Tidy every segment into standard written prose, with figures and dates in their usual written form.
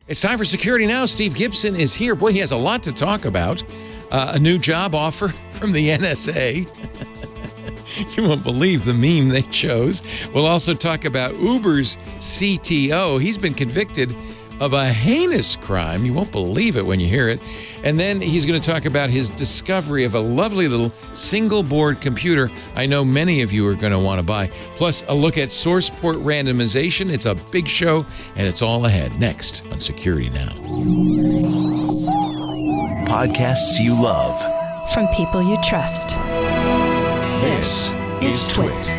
It's time for Security Now. Steve Gibson is here. Boy, he has a lot to talk about. A new job offer from the NSA. You won't believe the meme they chose. We'll also talk about Uber's CTO. He's been convicted of a heinous crime. You won't believe it when you hear it. And then he's going to talk about his discovery of a lovely little single-board computer I know many of you are going to want to buy. Plus, a look at source port randomization. It's a big show, and it's all ahead next on Security Now. Podcasts you love. From people you trust. This is TWiT.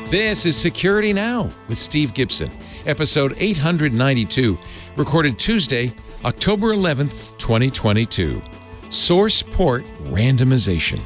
This is Security Now with Steve Gibson, episode 892, recorded Tuesday, October 11th, 2022. Source port randomization.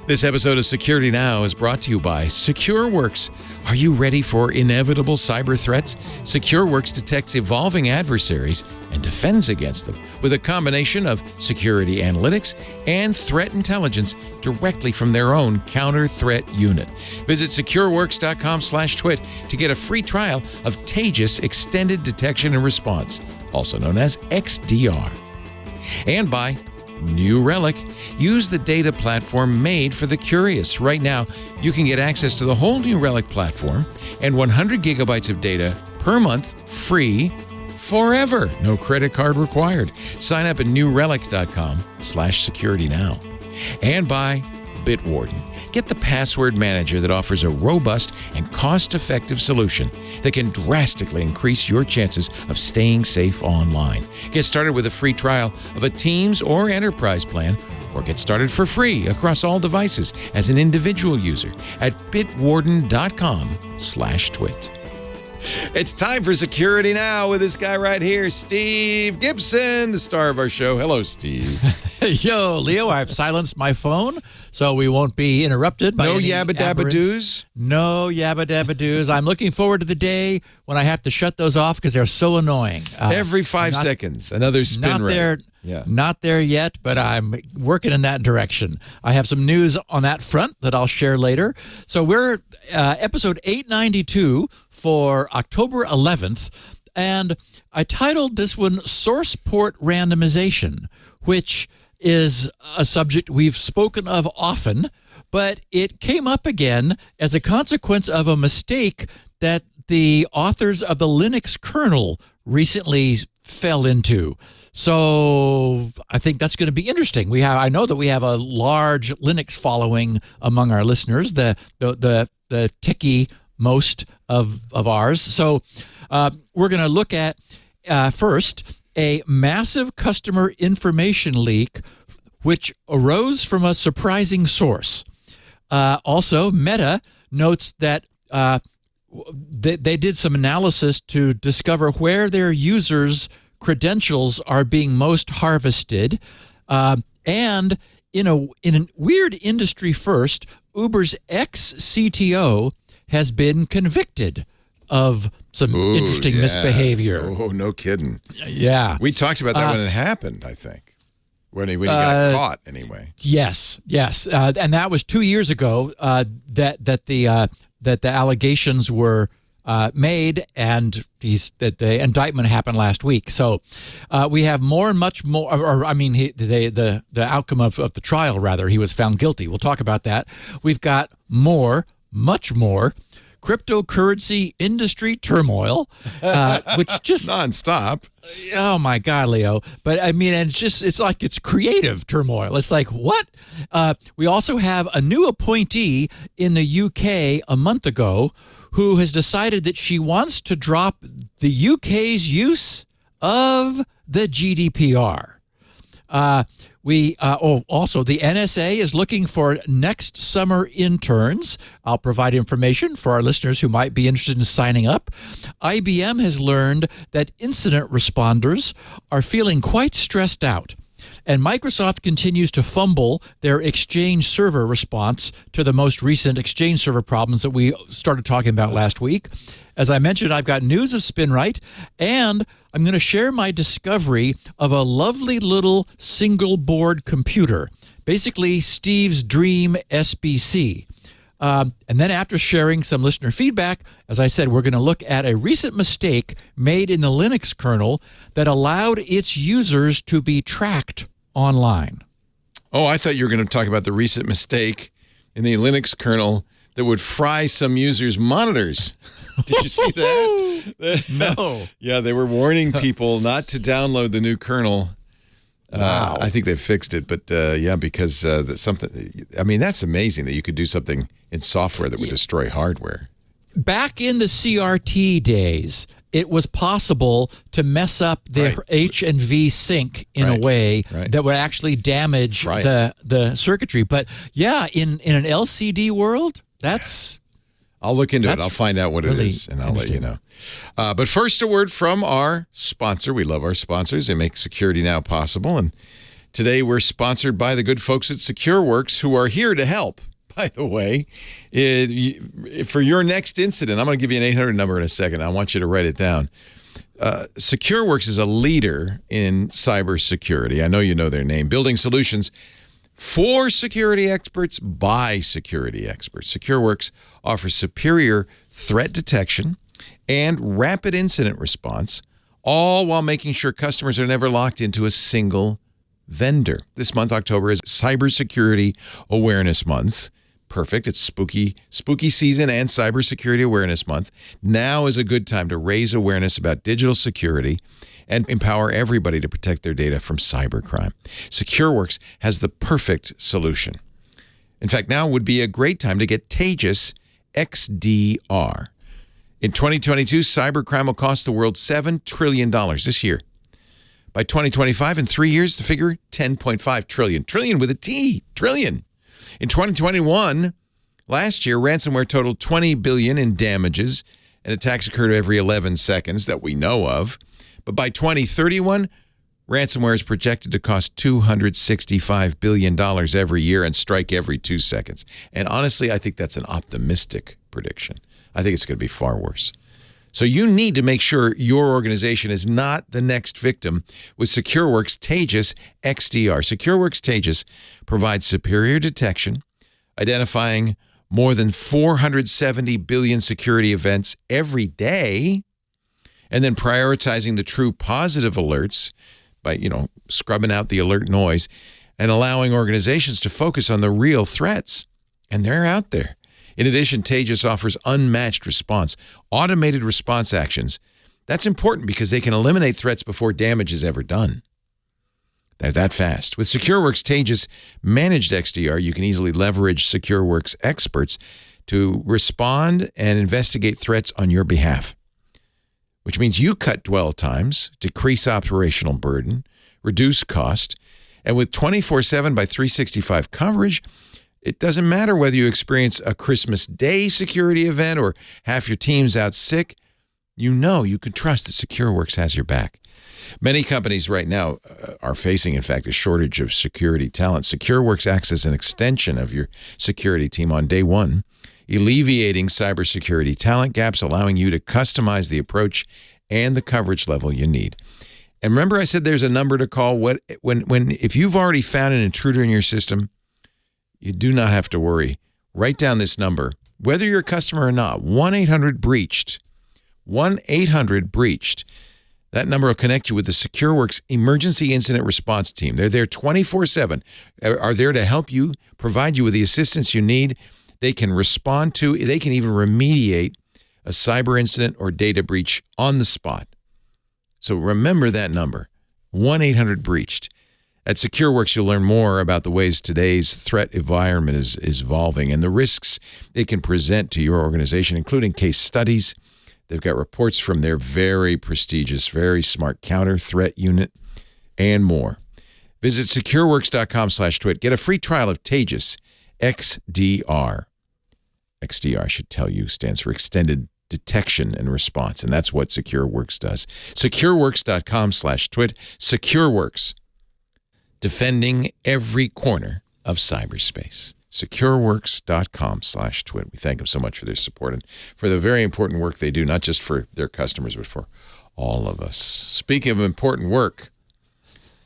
This episode of Security Now is brought to you by SecureWorks. Are you ready for inevitable cyber threats? SecureWorks detects evolving adversaries and defends against them with a combination of security analytics and threat intelligence directly from their own counter-threat unit. Visit secureworks.com/twit to get a free trial of Taegis Extended Detection and Response, also known as XDR. And by New Relic. Use the data platform made for the curious. Right now, you can get access to the whole New Relic platform and 100 gigabytes of data per month free forever. No credit card required. Sign up at newrelic.com/securitynow. And by Bitwarden. Get the password manager that offers a robust and cost-effective solution that can drastically increase your chances of staying safe online. Get started with a free trial of a Teams or Enterprise plan, or get started for free across all devices as an individual user at bitwarden.com/twit. It's time for Security Now with this guy right here, Steve Gibson, the star of our show. Hello, Steve. Yo, Leo, I've silenced my phone so we won't be interrupted by no any yabba dabba doos? No yabba dabba doos. I'm looking forward to the day when I have to shut those off because they're so annoying. Every 5 seconds, another SpinRite. Not there yet, but I'm working in that direction. I have some news on that front that I'll share later. So we're episode 892 for October 11th, and I titled this one Source Port Randomization, which is a subject we've spoken of often, but it came up again as a consequence of a mistake that the authors of the Linux kernel recently fell into. So I think that's going to be interesting. I know that we have a large Linux following among our listeners, the ticky most of ours. So we're going to look at first a massive customer information leak which arose from a surprising source. Also, Meta notes that they did some analysis to discover where their users' credentials are being most harvested. And in a weird industry first, Uber's ex-CTO has been convicted of some interesting misbehavior. Oh, no kidding. Yeah. We talked about that when it happened, I think. When he got caught, anyway. Yes. And that was 2 years ago that the allegations were made, and that the indictment happened last week. So we have more and much more, the outcome of the trial, rather. He was found guilty. We'll talk about that. We've got much more cryptocurrency industry turmoil, which just nonstop. Oh my God, Leo! But I mean, it's like it's creative turmoil. It's like what? We also have a new appointee in the UK a month ago who has decided that she wants to drop the UK's use of the GDPR. Also, the NSA is looking for next summer interns. I'll provide information for our listeners who might be interested in signing up. IBM has learned that incident responders are feeling quite stressed out. And Microsoft continues to fumble their Exchange Server response to the most recent Exchange Server problems that we started talking about last week. As I mentioned, I've got news of SpinRite, and I'm going to share my discovery of a lovely little single-board computer, basically Steve's dream SBC. And then after sharing some listener feedback, as I said, we're going to look at a recent mistake made in the Linux kernel that allowed its users to be tracked online. Oh, I thought you were going to talk about the recent mistake in the Linux kernel that would fry some users' monitors. Did you see that? No. Yeah, they were warning people not to download the new kernel. Wow. I think they fixed it, but because something. I mean, that's amazing that you could do something in software that would destroy hardware. Back in the CRT days, it was possible to mess up the H and V sync in a way that would actually damage the circuitry. But yeah, in an LCD world, that's... I'll look into it. I'll find out what it is, and I'll let you know. But first, a word from our sponsor. We love our sponsors. They make Security Now possible. And today we're sponsored by the good folks at SecureWorks, who are here to help. By the way, for your next incident, I'm going to give you an 800 number in a second. I want you to write it down. SecureWorks is a leader in cybersecurity. I know you know their name. Building solutions for security experts by security experts. SecureWorks offers superior threat detection and rapid incident response, all while making sure customers are never locked into a single vendor. This month, October, is Cybersecurity Awareness Month. Perfect. It's spooky season and Cybersecurity Awareness Month. Now is a good time to raise awareness about digital security and empower everybody to protect their data from cybercrime. SecureWorks has the perfect solution. In fact, now would be a great time to get Taegis XDR. In 2022, cybercrime will cost the world $7 trillion this year. By 2025, in 3 years, the figure, $10.5 trillion. Trillion with a T. Trillion. In 2021, last year, ransomware totaled $20 billion in damages, and attacks occurred every 11 seconds that we know of. But by 2031, ransomware is projected to cost $265 billion every year and strike every 2 seconds. And honestly, I think that's an optimistic prediction. I think it's going to be far worse. So you need to make sure your organization is not the next victim with SecureWorks Taegis XDR. SecureWorks Taegis provides superior detection, identifying more than 470 billion security events every day, and then prioritizing the true positive alerts by, scrubbing out the alert noise and allowing organizations to focus on the real threats. And they're out there. In addition, Taegis offers unmatched response, automated response actions. That's important because they can eliminate threats before damage is ever done. They're that fast. With SecureWorks Taegis Managed XDR, you can easily leverage SecureWorks experts to respond and investigate threats on your behalf, which means you cut dwell times, decrease operational burden, reduce cost, and with 24/7 by 365 coverage, it doesn't matter whether you experience a Christmas Day security event or half your team's out sick, you can trust that SecureWorks has your back. Many companies right now are facing, in fact, a shortage of security talent. SecureWorks acts as an extension of your security team on day one, alleviating cybersecurity talent gaps, allowing you to customize the approach and the coverage level you need. And remember I said there's a number to call. If you've already found an intruder in your system, you do not have to worry. Write down this number, whether you're a customer or not, 1-800-BREACHED. 1-800-BREACHED. That number will connect you with the SecureWorks Emergency Incident Response Team. They're there 24/7, are there to help you, provide you with the assistance you need. They can respond to, they can even remediate a cyber incident or data breach on the spot. So remember that number, 1-800-BREACHED. At SecureWorks, you'll learn more about the ways today's threat environment is evolving and the risks it can present to your organization, including case studies. They've got reports from their very prestigious, very smart counter threat unit and more. Visit secureworks.com/twit. Get a free trial of Taegis XDR. XDR, I should tell you, stands for Extended Detection and Response, and that's what SecureWorks does. Secureworks.com/twit. SecureWorks. Defending every corner of cyberspace. Secureworks.com/twit. We thank them so much for their support and for the very important work they do, not just for their customers, but for all of us. Speaking of important work,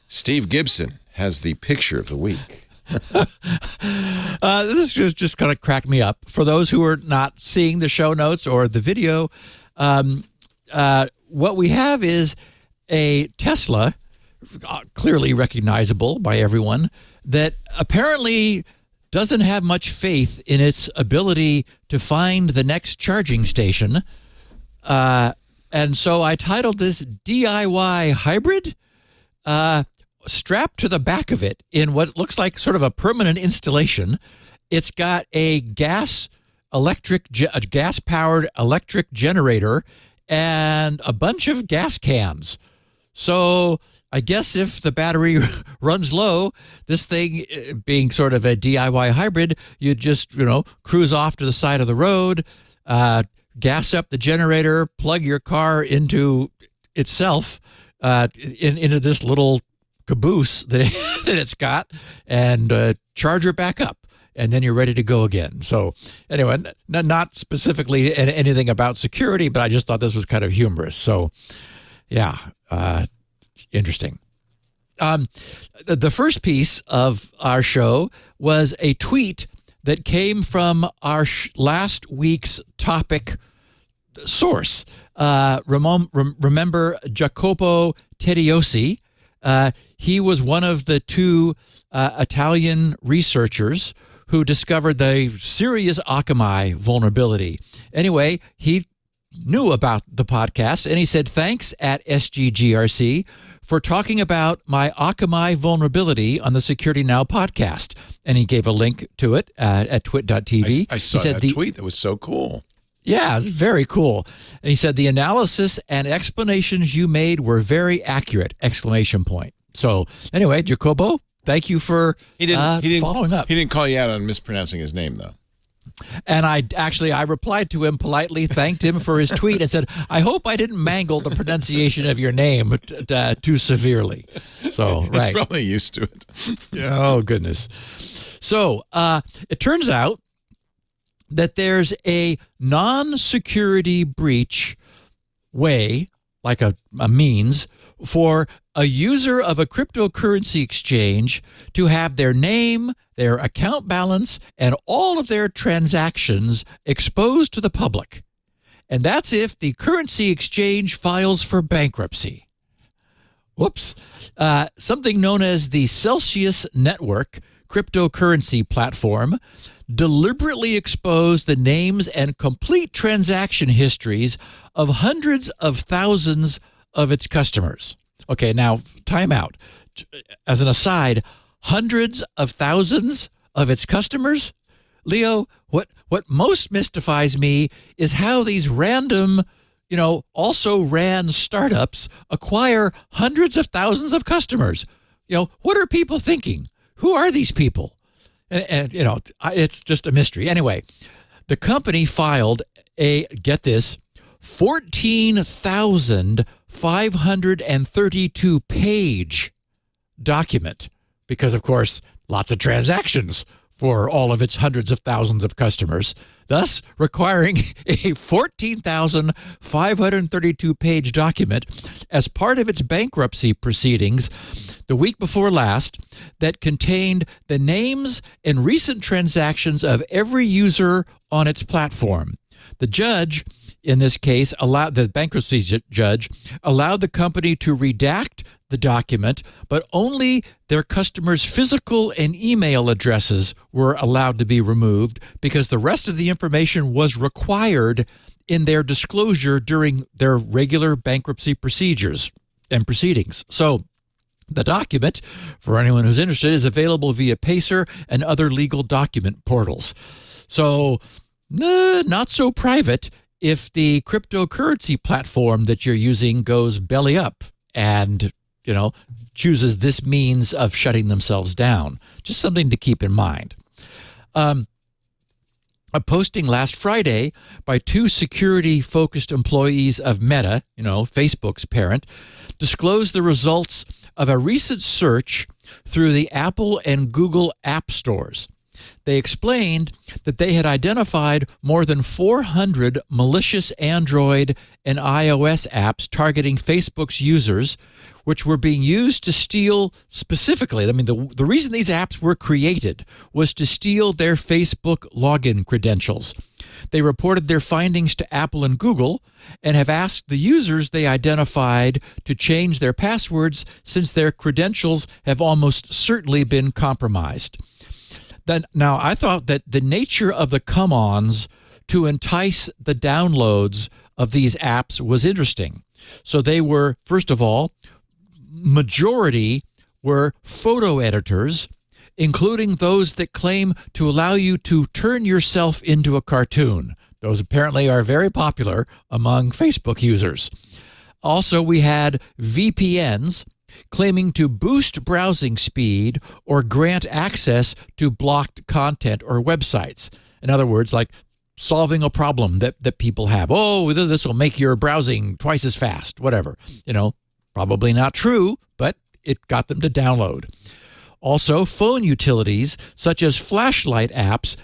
Steve Gibson has the picture of the week. This just kind of cracked me up. For those who are not seeing the show notes or the video, what we have is a Tesla, clearly recognizable by everyone, that apparently doesn't have much faith in its ability to find the next charging station. And so I titled this DIY Hybrid. Strapped to the back of it in what looks like sort of a permanent installation, it's got a gas-powered electric generator and a bunch of gas cans. So I guess if the battery runs low, this thing being sort of a DIY hybrid, you just, cruise off to the side of the road, gas up the generator, plug your car into itself, into this little caboose that it's got, and charge her back up, and then you're ready to go again. So anyway, not specifically anything about security, but I just thought this was kind of humorous. So yeah, interesting. The first piece of our show was a tweet that came from our last week's topic source. Remember Jacopo Tediosi? He was one of the two Italian researchers who discovered the serious Akamai vulnerability. Anyway, he knew about the podcast, and he said, "Thanks at SGGRC for talking about my Akamai vulnerability on the Security Now podcast." And he gave a link to it at twit.tv. I saw that tweet. That was so cool. Yeah, it's very cool. And he said, "The analysis and explanations you made were very accurate!" ! So anyway, Jacopo, thank you for following up. He didn't call you out on mispronouncing his name, though. And I replied to him politely, thanked him for his tweet, and said, "I hope I didn't mangle the pronunciation of your name too severely." So, right. He's probably used to it. Oh, goodness. So it turns out that there's a non-security breach way, like a means, for a user of a cryptocurrency exchange to have their name, their account balance, and all of their transactions exposed to the public. And that's if the currency exchange files for bankruptcy. Whoops. Something known as the Celsius Network cryptocurrency platform deliberately exposed the names and complete transaction histories of hundreds of thousands of its customers. Okay, now time out. As an aside, hundreds of thousands of its customers? Leo, what most mystifies me is how these random, also ran startups acquire hundreds of thousands of customers. What are people thinking? Who are these people? And it's just a mystery. Anyway, the company filed get this, 14,532 page document, because of course lots of transactions for all of its hundreds of thousands of customers, thus requiring a 14,532 page document as part of its bankruptcy proceedings the week before last that contained the names and recent transactions of every user on its platform. The judge, in this case, the bankruptcy judge allowed the company to redact the document, but only their customers' physical and email addresses were allowed to be removed because the rest of the information was required in their disclosure during their regular bankruptcy procedures and proceedings. So the document, for anyone who's interested, is available via Pacer and other legal document portals. So not so private if the cryptocurrency platform that you're using goes belly up and, chooses this means of shutting themselves down. Just something to keep in mind. A posting last Friday by two security-focused employees of Meta, Facebook's parent, disclosed the results of a recent search through the Apple and Google app stores. They explained that they had identified more than 400 malicious Android and iOS apps targeting Facebook's users, which were being used to steal specifically. I mean, the reason these apps were created was to steal their Facebook login credentials. They reported their findings to Apple and Google and have asked the users they identified to change their passwords since their credentials have almost certainly been compromised. Now, I thought that the nature of the come-ons to entice the downloads of these apps was interesting. So they were, first of all, majority were photo editors, including those that claim to allow you to turn yourself into a cartoon. Those apparently are very popular among Facebook users. Also, we had VPNs claiming to boost browsing speed or grant access to blocked content or websites. In other words, like solving a problem that people have. Oh, this will make your browsing twice as fast, whatever. Probably not true, but it got them to download. Also, phone utilities such as flashlight apps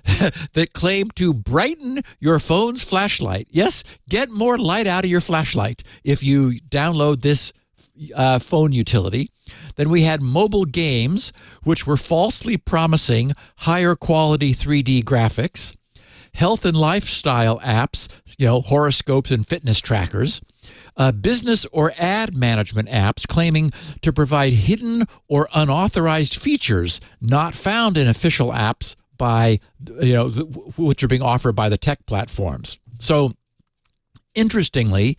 that claim to brighten your phone's flashlight. Yes, get more light out of your flashlight if you download this phone utility. Then we had mobile games, which were falsely promising higher quality 3D graphics. Health and lifestyle apps, horoscopes and fitness trackers. Business or ad management apps claiming to provide hidden or unauthorized features not found in official apps by, which are being offered by the tech platforms. So, interestingly,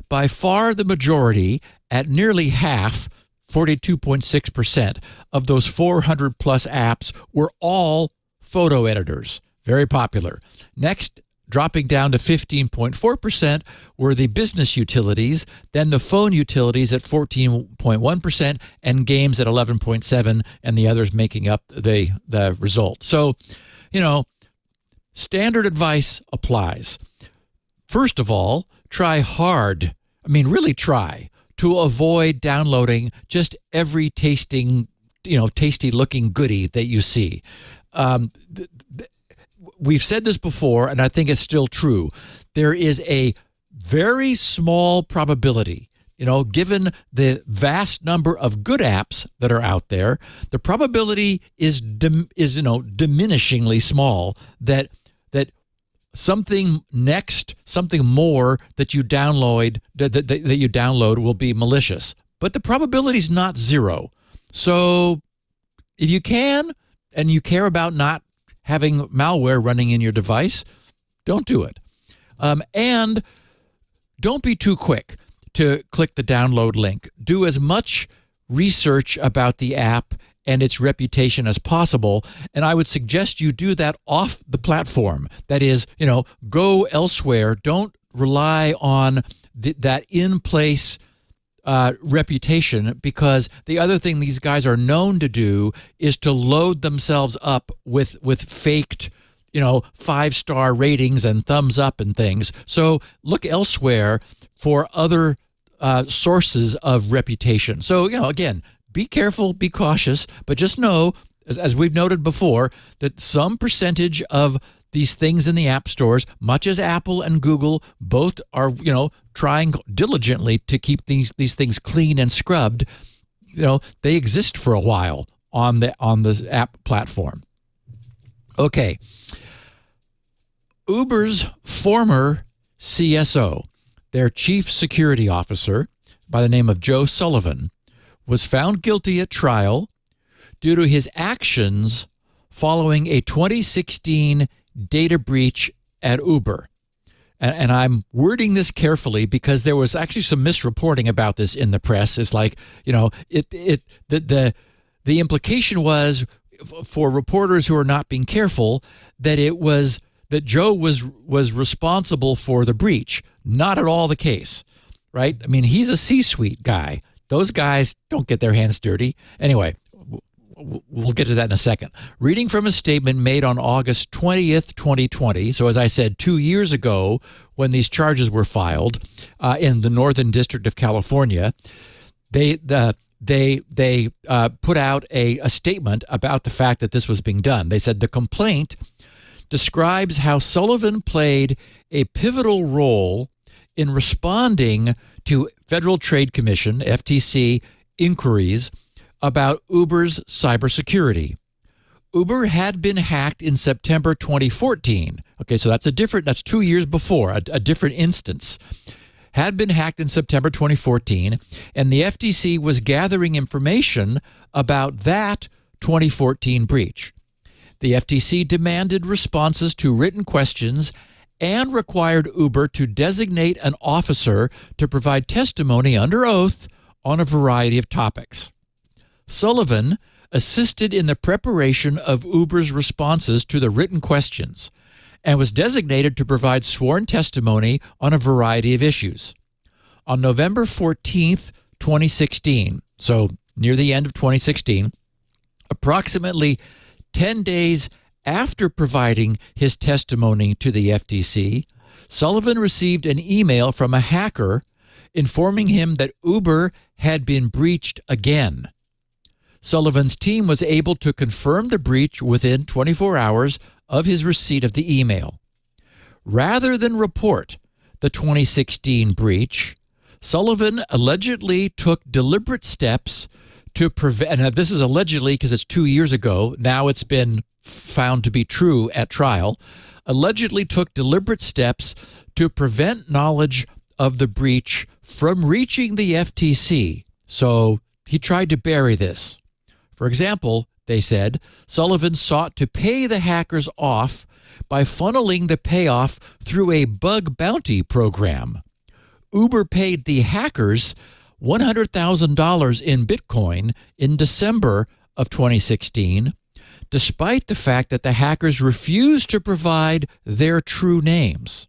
by far the majority, at nearly half, 42.6% of those 400 plus apps were all photo editors. Very popular. Next, dropping down to 15.4% were the business utilities, then the phone utilities at 14.1%, and games at 11.7%, and the others making up the result. So, standard advice applies. First of all, try hard. Really try to avoid downloading just every tasty looking goodie that you see. We've said this before, and I think it's still true. There is a very small probability, given the vast number of good apps that are out there, the probability is diminishingly small that something more that you download will be malicious. But the probability is not zero. So if you can, and you care about not having malware running in your device, don't do it. And don't be too quick to click the download link. Do as much research about the app and its reputation as possible. And I would suggest you do that off the platform. That is, go elsewhere. Don't rely on that in-place reputation, because the other thing these guys are known to do is to load themselves up with faked, 5-star ratings and thumbs up and things. So look elsewhere for other sources of reputation. So, again, be careful, be cautious, but just know, as we've noted before, that some percentage of these things in the app stores, much as Apple and Google both are, trying diligently to keep these things clean and scrubbed, they exist for a while on the app platform. Okay. Uber's former CSO, their chief security officer by the name of Joe Sullivan, was found guilty at trial due to his actions following a 2016 data breach at Uber. And I'm wording this carefully because there was actually some misreporting about this in the press. It's like, the implication was, for reporters who are not being careful, that Joe was responsible for the breach. Not at all the case, right? He's a C-suite guy. Those guys don't get their hands dirty. Anyway, we'll get to that in a second. Reading from a statement made on August 20th, 2020, so as I said, 2 years ago when these charges were filed in the Northern District of California, they put out a statement about the fact that this was being done. They said the complaint describes how Sullivan played a pivotal role in responding to Federal Trade Commission, FTC, inquiries about Uber's cybersecurity. Uber had been hacked in September 2014. Okay, so that's 2 years before, a different instance. Had been hacked in September 2014, and the FTC was gathering information about that 2014 breach. The FTC demanded responses to written questions and required Uber to designate an officer to provide testimony under oath on a variety of topics. Sullivan assisted in the preparation of Uber's responses to the written questions and was designated to provide sworn testimony on a variety of issues. On November 14th, 2016, so near the end of 2016, approximately 10 days after providing his testimony to the FTC, Sullivan received an email from a hacker informing him that Uber had been breached again. Sullivan's team was able to confirm the breach within 24 hours of his receipt of the email. Rather than report the 2016 breach, Sullivan allegedly took deliberate steps to prevent, and this is allegedly because it's 2 years ago, now it's been found to be true at trial, allegedly took deliberate steps to prevent knowledge of the breach from reaching the FTC. So he tried to bury this. For example, they said, Sullivan sought to pay the hackers off by funneling the payoff through a bug bounty program. Uber paid the hackers $100,000 in Bitcoin in December of 2016, despite the fact that the hackers refused to provide their true names.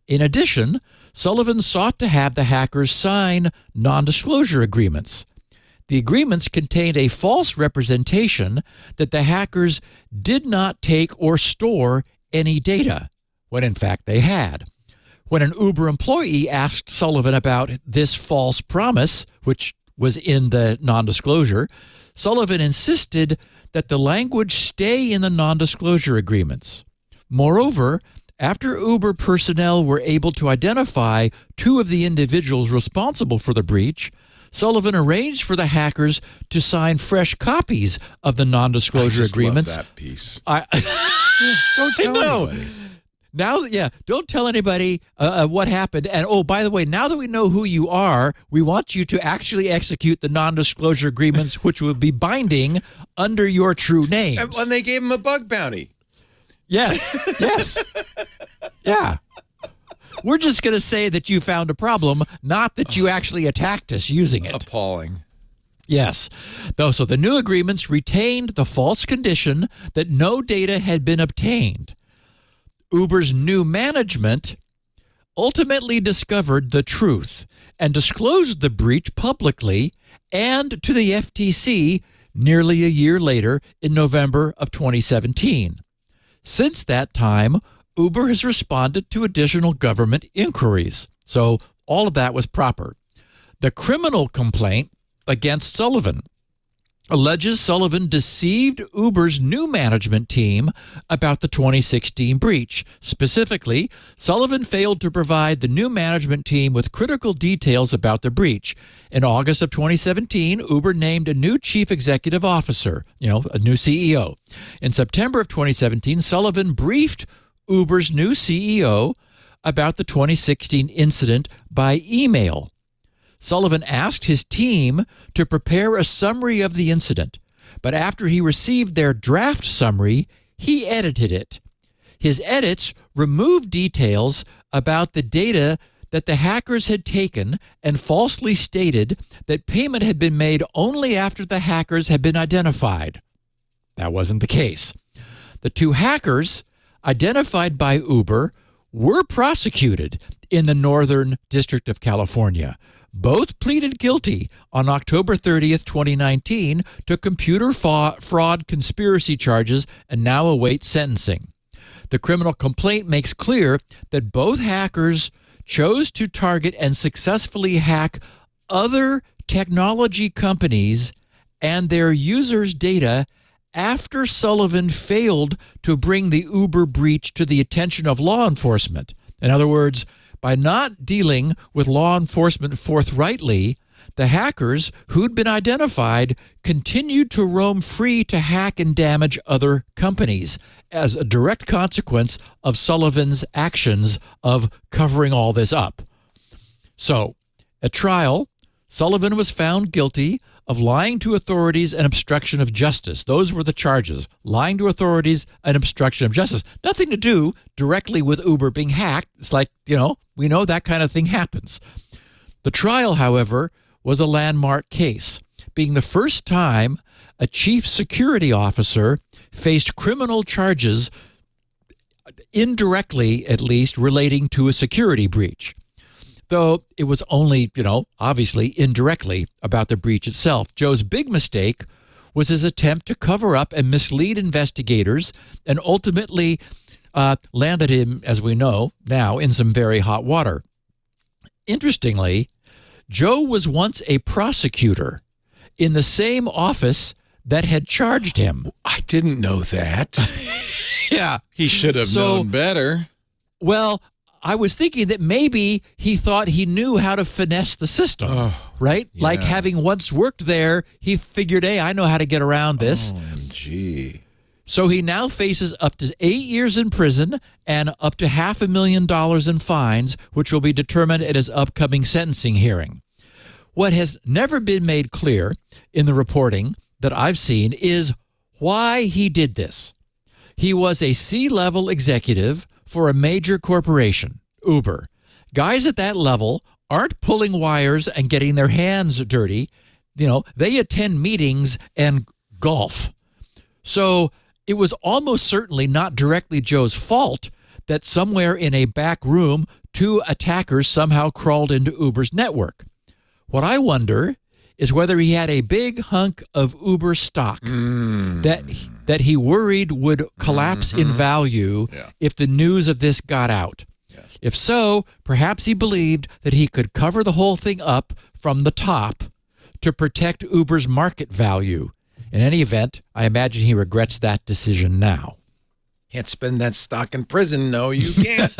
In addition, Sullivan sought to have the hackers sign non-disclosure agreements. The agreements contained a false representation that the hackers did not take or store any data, when in fact they had. When an Uber employee asked Sullivan about this false promise, which was in the non-disclosure, Sullivan insisted that the language stay in the non-disclosure agreements. Moreover, after Uber personnel were able to identify two of the individuals responsible for the breach, Sullivan arranged for the hackers to sign fresh copies of the non-disclosure agreements. Love that piece. Don't tell anybody. Don't tell anybody what happened. And oh, by the way, now that we know who you are, we want you to actually execute the non-disclosure agreements, which will be binding under your true names. And they gave him a bug bounty. Yes. Yeah. We're just going to say that you found a problem, not that you actually attacked us using it. Appalling. Yes. So the new agreements retained the false condition that no data had been obtained. Uber's new management ultimately discovered the truth and disclosed the breach publicly and to the FTC nearly a year later in November of 2017. Since that time, Uber has responded to additional government inquiries. So all of that was proper. The criminal complaint against Sullivan alleges Sullivan deceived Uber's new management team about the 2016 breach. Specifically, Sullivan failed to provide the new management team with critical details about the breach. In August of 2017, Uber named a new chief executive officer, a new CEO. In September of 2017, Sullivan briefed Uber's new CEO about the 2016 incident by email. Sullivan asked his team to prepare a summary of the incident, but after he received their draft summary, he edited it. His edits removed details about the data that the hackers had taken and falsely stated that payment had been made only after the hackers had been identified. That wasn't the case. The two hackers, identified by Uber, were prosecuted in the Northern District of California. Both pleaded guilty on October 30th, 2019 to computer fraud conspiracy charges and now await sentencing. The criminal complaint makes clear that both hackers chose to target and successfully hack other technology companies and their users' data after Sullivan failed to bring the Uber breach to the attention of law enforcement. In other words, by not dealing with law enforcement forthrightly, the hackers who'd been identified continued to roam free to hack and damage other companies as a direct consequence of Sullivan's actions of covering all this up. So, at trial, Sullivan was found guilty of lying to authorities and obstruction of justice. Those were the charges, lying to authorities and obstruction of justice. Nothing to do directly with Uber being hacked. It's like, we know that kind of thing happens. The trial, however, was a landmark case, being the first time a chief security officer faced criminal charges, indirectly at least, relating to a security breach. Though it was only, obviously indirectly about the breach itself. Joe's big mistake was his attempt to cover up and mislead investigators and ultimately landed him, as we know now, in some very hot water. Interestingly, Joe was once a prosecutor in the same office that had charged him. I didn't know that. Yeah. He should have known better. Well, I was thinking that maybe he thought he knew how to finesse the system, right? Yeah. Like having once worked there, he figured, hey, I know how to get around this. OMG. So he now faces up to 8 years in prison and up to $500,000 in fines, which will be determined at his upcoming sentencing hearing. What has never been made clear in the reporting that I've seen is why he did this. He was a C-level executive for a major corporation, Uber. Guys at that level aren't pulling wires and getting their hands dirty. They attend meetings and golf. So it was almost certainly not directly Joe's fault that somewhere in a back room, 2 attackers somehow crawled into Uber's network. What I wonder is whether he had a big hunk of Uber stock that he worried would collapse in value if the news of this got out. Yeah. If so, perhaps he believed that he could cover the whole thing up from the top to protect Uber's market value. In any event, I imagine he regrets that decision now. Can't spend that stock in prison. No, you can't.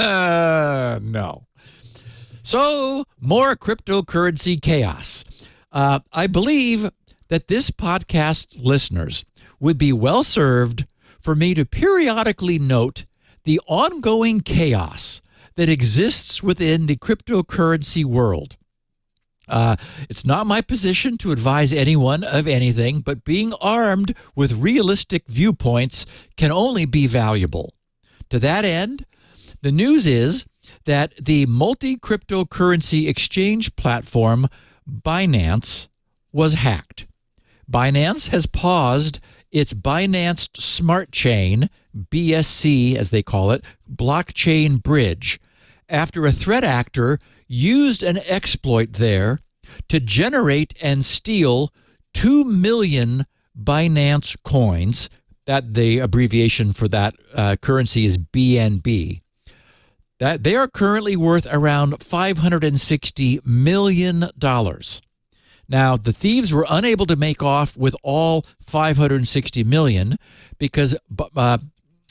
No. So, more cryptocurrency chaos. I believe that this podcast listeners would be well served for me to periodically note the ongoing chaos that exists within the cryptocurrency world. It's not my position to advise anyone of anything, but being armed with realistic viewpoints can only be valuable. To that end, the news is that the multi-cryptocurrency exchange platform Binance was hacked. Binance has paused its Binance Smart Chain, BSC as they call it, blockchain bridge, after a threat actor used an exploit there to generate and steal 2 million Binance coins. That the abbreviation for that currency is BNB. That they are currently worth around $560 million. Now, the thieves were unable to make off with all $560 million because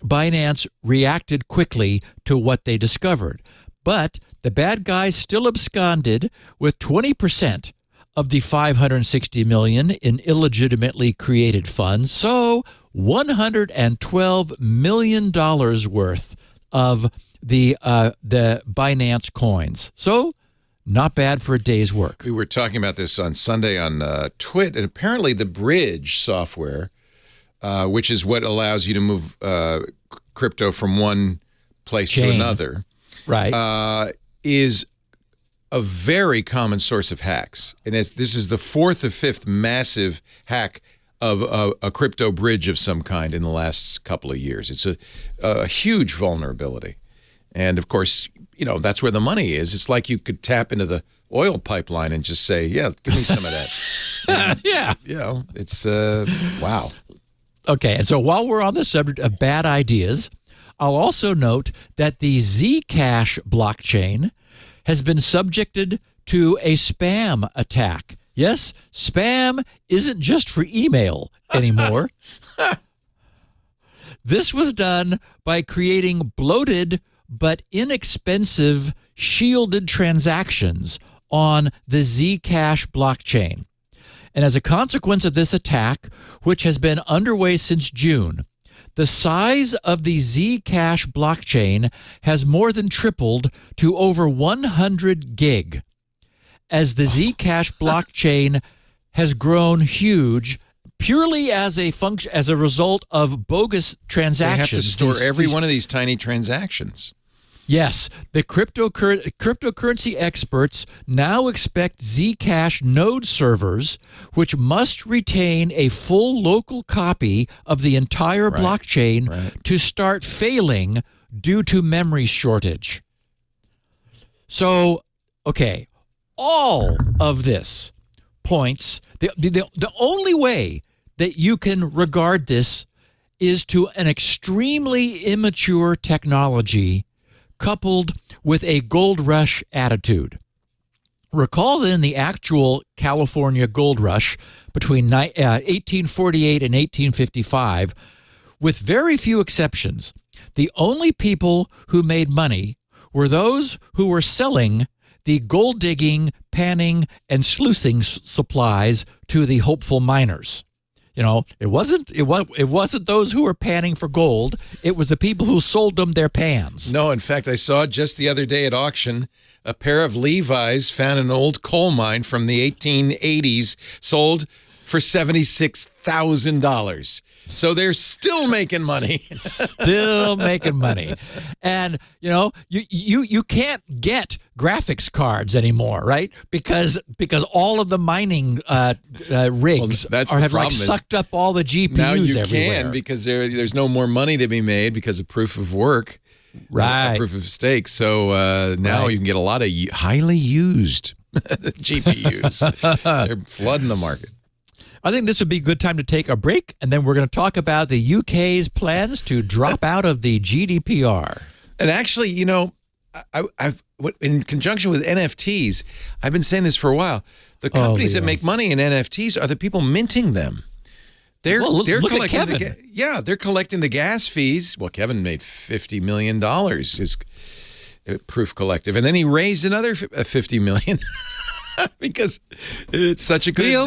Binance reacted quickly to what they discovered. But the bad guys still absconded with 20% of the $560 million in illegitimately created funds. So $112 million worth of the Binance coins. So not bad for a day's work. We were talking about this on Sunday on TWiT, and apparently the bridge software, which is what allows you to move crypto from one place to another, right, is a very common source of hacks. And this is the 4th or 5th massive hack of a crypto bridge of some kind in the last couple of years. It's a huge vulnerability. And, of course, that's where the money is. It's like you could tap into the oil pipeline and just say, yeah, give me some of that. And, yeah. It's, wow. Okay, and so while we're on the subject of bad ideas, I'll also note that the Zcash blockchain has been subjected to a spam attack. Yes, spam isn't just for email anymore. This was done by creating bloated but inexpensive shielded transactions on the Zcash blockchain. And as a consequence of this attack, which has been underway since June, the size of the Zcash blockchain has more than tripled to over 100 gig. As the Zcash blockchain has grown huge purely as a result of bogus transactions. They have to store every one of these tiny transactions. Yes, the cryptocurrency experts now expect Zcash node servers, which must retain a full local copy of the entire blockchain, to start failing due to memory shortage. So, okay, all of this points, the only way that you can regard this is to an extremely immature technology coupled with a gold rush attitude. Recall that in the actual California gold rush between 1848 and 1855, with very few exceptions, the only people who made money were those who were selling the gold digging, panning, and sluicing supplies to the hopeful miners. You know, it wasn't those who were panning for gold. It was the people who sold them their pans. No, in fact, I saw just the other day at auction a pair of Levi's found in an old coal mine from the 1880s, sold for $76,000. So they're still making money. Still making money. And, you know, you can't get graphics cards anymore, right? Because all of the mining rigs have like sucked up all the GPUs now you everywhere. Can because there's no more money to be made because of proof of work, proof of stake. So now you can get a lot of highly used GPUs. They're flooding the market. I think this would be a good time to take a break, and then we're going to talk about the UK's plans to drop out of the GDPR. And actually, you know, I've in conjunction with NFTs, I've been saying this for a while. The companies that make money in NFTs are the people minting them. They're collecting they're collecting the gas fees. Well, Kevin made $50 million, his Proof Collective, and then he raised another $50 million because it's such a good. Leo,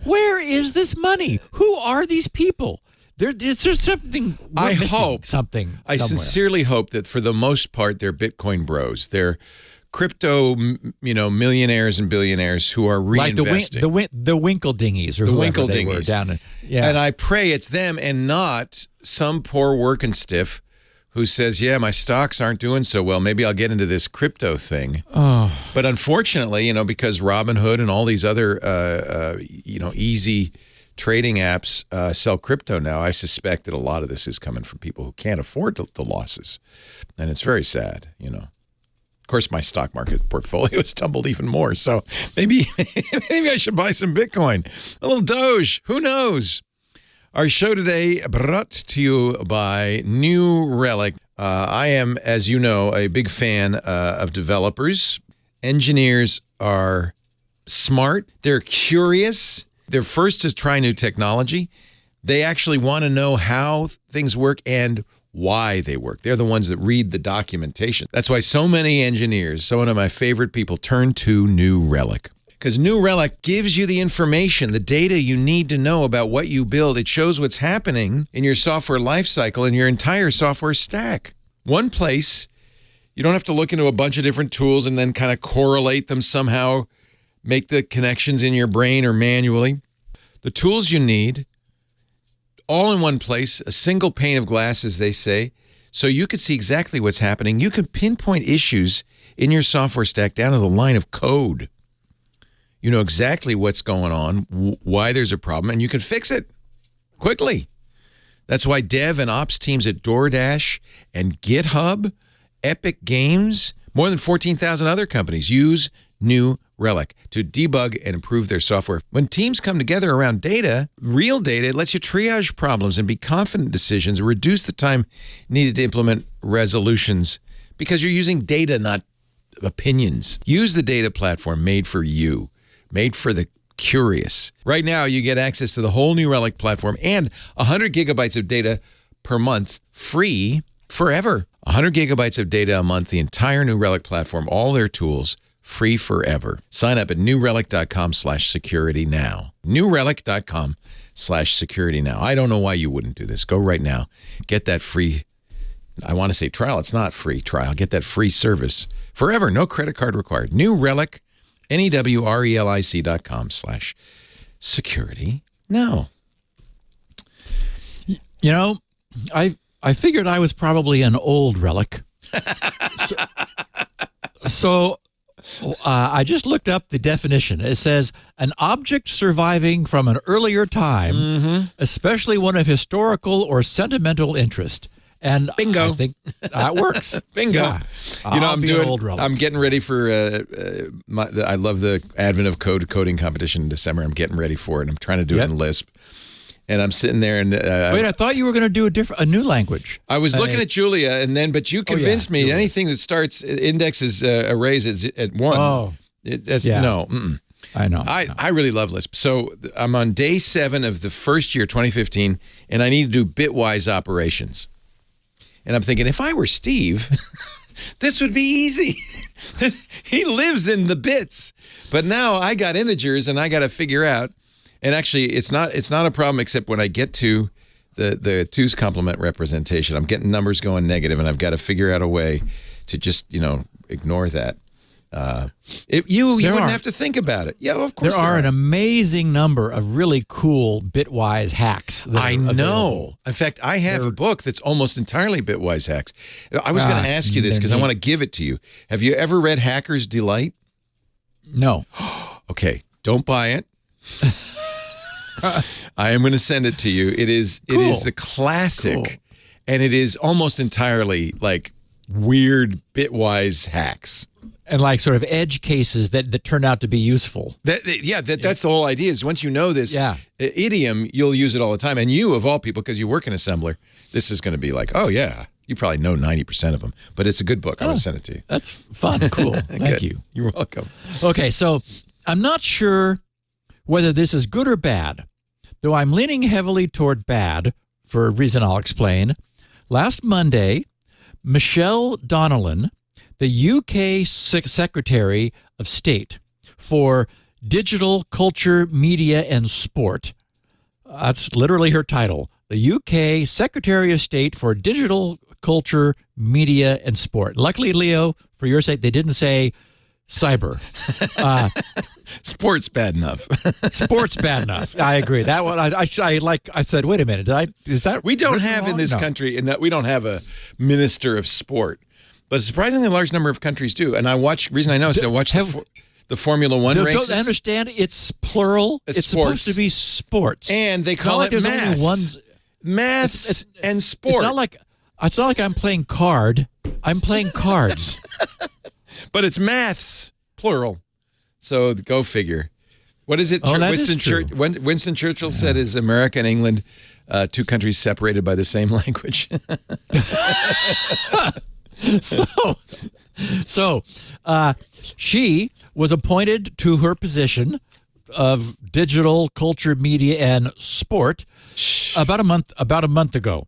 where is this money? Who are these people? There's something. I sincerely hope that for the most part they're Bitcoin bros. They're crypto, millionaires and billionaires who are reinvesting. Like the Winkeldingies or the whoever Winkeldingies they were down in, And I pray it's them and not some poor working stiff who says, yeah, my stocks aren't doing so well. Maybe I'll get into this crypto thing. Oh. But unfortunately, because Robinhood and all these other, easy trading apps sell crypto now, I suspect that a lot of this is coming from people who can't afford the losses. And it's very sad, Of course, my stock market portfolio has tumbled even more. So maybe I should buy some Bitcoin. A little Doge. Who knows? Our show today brought to you by New Relic. I am, as you know, a big fan of developers. Engineers are smart. They're curious. They're first to try new technology. They actually want to know how things work and why they work. They're the ones that read the documentation. That's why so many engineers, some of my favorite people, turn to New Relic. Because New Relic gives you the information, the data you need to know about what you build. It shows what's happening in your software lifecycle and your entire software stack. One place, you don't have to look into a bunch of different tools and then kind of correlate them somehow, make the connections in your brain or manually. The tools you need, all in one place, a single pane of glass, as they say, so you can see exactly what's happening. You can pinpoint issues in your software stack down to the line of code. You know exactly what's going on, why there's a problem, and you can fix it quickly. That's why dev and ops teams at DoorDash and GitHub, Epic Games, more than 14,000 other companies use New Relic to debug and improve their software. When teams come together around data, real data, it lets you triage problems and be confident in decisions, reduce the time needed to implement resolutions because you're using data, not opinions. Use the data platform made for you. Made for the curious. Right now, you get access to the whole New Relic platform and 100 gigabytes of data per month free forever. 100 gigabytes of data a month, the entire New Relic platform, all their tools, free forever. Sign up at newrelic.com/security now. newrelic.com/security now. I don't know why you wouldn't do this. Go right now. Get that free, I want to say trial. It's not free trial. Get that free service forever. No credit card required. New Relic, newrelic.com/security now. You know, I figured I was probably an old relic. So I just looked up the definition. It says an object surviving from an earlier time, especially one of historical or sentimental interest. And bingo. I think that works. Bingo. Yeah. I'm getting ready for I love the advent of coding competition in December. I'm getting ready for it. I'm trying to do it in Lisp. And I'm sitting there and wait, I thought you were going to do a new language. I was looking at Julia, but you convinced me. Julia. Anything that starts indexes arrays at 1. Oh, no. I know. I really love Lisp. So I'm on day 7 of the first year, 2015, and I need to do bitwise operations. And I'm thinking, if I were Steve, this would be easy. He lives in the bits. But now I got integers, and I got to figure out. And actually, it's not a problem except when I get to the 2's complement representation. I'm getting numbers going negative, and I've got to figure out a way to just ignore that. You wouldn't have to think about it. Yeah, of course there are an amazing number of really cool bitwise hacks. I know. In fact, I have a book that's almost entirely bitwise hacks. I was going to ask you this because I want to give it to you. Have you ever read Hacker's Delight? No. Okay, don't buy it. I am going to send it to you. It is the classic, and it is almost entirely like weird bitwise hacks. And like sort of edge cases that turn out to be useful. That's the whole idea is once you know this idiom, you'll use it all the time. And you, of all people, because you work in assembler, this is going to be like, oh, yeah, you probably know 90% of them. But it's a good book. I'm going to send it to you. That's fun. Cool. Thank you. You're welcome. Okay, so I'm not sure whether this is good or bad, though I'm leaning heavily toward bad for a reason I'll explain. Last Monday, Michelle Donnellan, the UK Secretary of State for Digital, Culture, Media and Sport, that's literally her title, the UK Secretary of State for Digital, Culture, Media and Sport. Luckily, Leo, for your sake, they didn't say cyber. Sport's bad enough. Sport's bad enough. I agree. That one, I said, wait a minute. We don't have in this country, and we don't have a minister of sport, but a surprisingly large number of countries do. And I watch the Formula One races. Don't understand? It's plural. It's supposed to be sports, and they call it maths. Maths and sport. It's not like I'm playing card. I'm playing cards. But it's maths, plural. So go figure. What is it? Winston Churchill said, is America and England 2 countries separated by the same language? So she was appointed to her position of digital, culture, media, and sport about a month ago.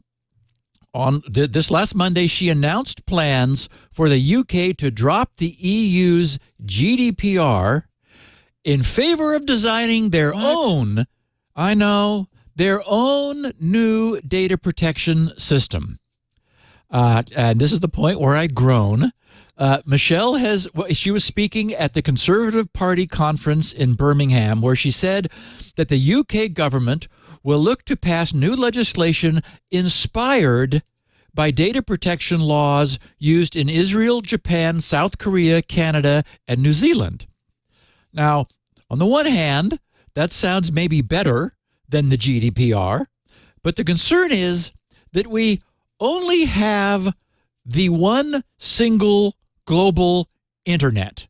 On this last Monday, she announced plans for the UK to drop the EU's GDPR in favor of designing their own new data protection system. And this is the point where I groan. Michelle she was speaking at the Conservative Party conference in Birmingham, where she said that the UK government will look to pass new legislation inspired by data protection laws used in Israel, Japan, South Korea, Canada, and New Zealand. Now, on the one hand, that sounds maybe better than the GDPR, but the concern is that we only have the one single global internet.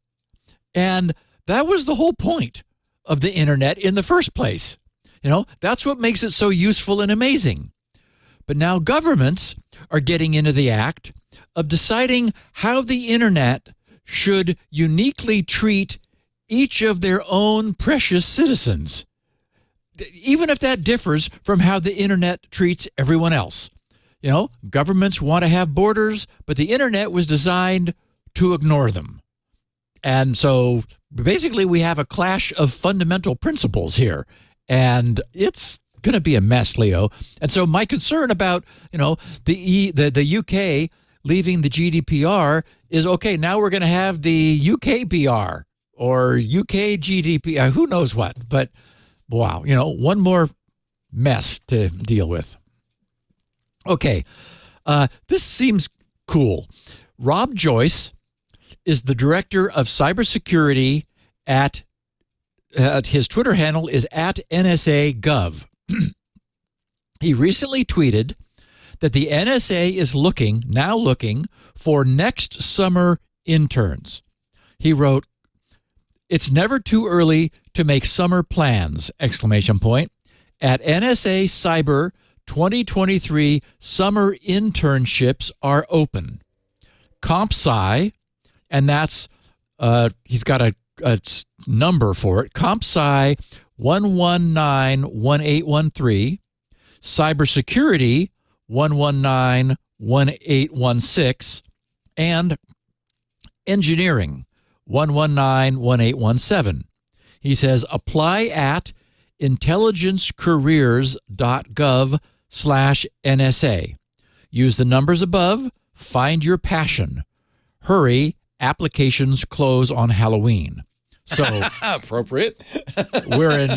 And that was the whole point of the internet in the first place. That's what makes it so useful and amazing. But now governments are getting into the act of deciding how the internet should uniquely treat each of their own precious citizens, even if that differs from how the internet treats everyone else. You know, governments want to have borders, but the internet was designed to ignore them. And so basically we have a clash of fundamental principles here, and it's going to be a mess, Leo. And so my concern about, you know, the UK leaving the GDPR is, okay, now we're going to have the UKPR or UK GDPR, who knows what. But wow, you know, one more mess to deal with. Okay, this seems cool. Rob Joyce is the director of cybersecurity at his Twitter handle is @NSA.gov. He recently tweeted that the NSA is now looking for next summer interns. He wrote, "It's never too early to make summer plans!" At NSA Cyber 2023 summer internships are open. CompSci, and that's he's got a number for it. CompSci 1191813, cybersecurity 1191816, and engineering 1191817. He says apply at intelligencecareers.gov/NSA. Use the numbers above. Find your passion. Hurry. Applications close on Halloween. So appropriate. we're in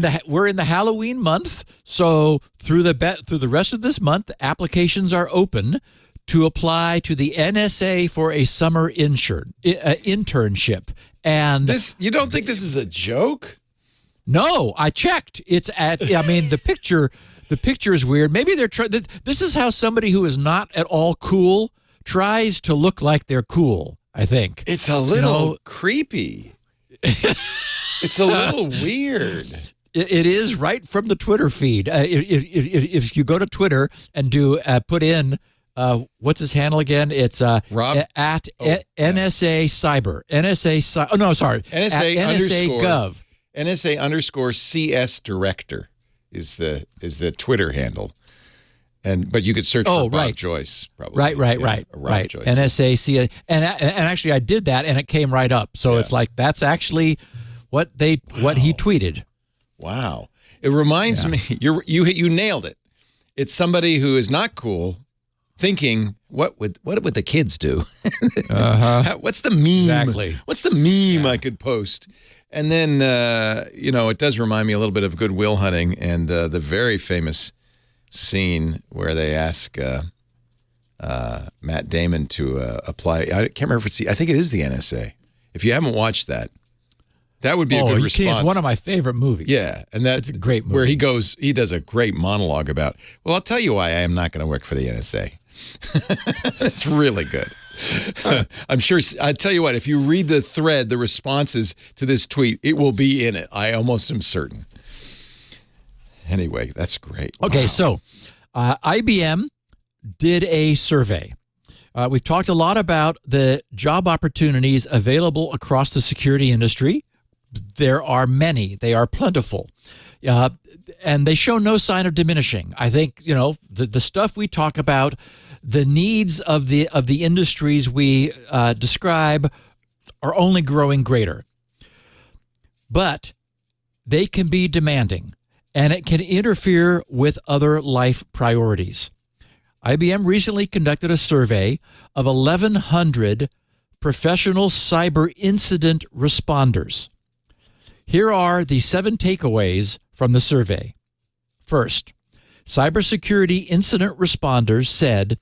the Halloween month. So through the rest of this month, applications are open to apply to the NSA for a summer internship. And this, you don't think this is a joke? No, I checked. It's the picture is weird. Maybe they're this is how somebody who is not at all cool tries to look like they're cool, I think. It's a little creepy. It's a little weird. It is right from the Twitter feed. If you go to Twitter and do put in what's his handle again? It's Rob NSA Cyber. NSA Gov. NSA _CS Director is the Twitter handle. But you could search for Rob Joyce, probably. Right. Joyce. NSA, and actually I did that and it came right up. So it's like that's actually what he tweeted. Wow. It reminds me, you nailed it. It's somebody who is not cool thinking, what would the kids do? What's the meme? Exactly. What's the meme I could post? And then, it does remind me a little bit of Good Will Hunting and the very famous scene where they ask Matt Damon to apply. I can't remember if it's I think it is the NSA. If you haven't watched that, that would be a good response. It's one of my favorite movies. Yeah, and that's a great movie. Where he does a great monologue about, well, I'll tell you why I am not going to work for the NSA. It's really good. I'm sure. I tell you what, if you read the thread, the responses to this tweet, it will be in it. I almost am certain. Anyway, that's great. Okay, wow. So IBM did a survey. We've talked a lot about the job opportunities available across the security industry. There are many. They are plentiful. And they show no sign of diminishing. I think, the stuff we talk about, the needs of the industries we describe are only growing greater. But they can be demanding, and it can interfere with other life priorities. IBM recently conducted a survey of 1,100 professional cyber incident responders. Here are the 7 takeaways from the survey. First, cybersecurity incident responders said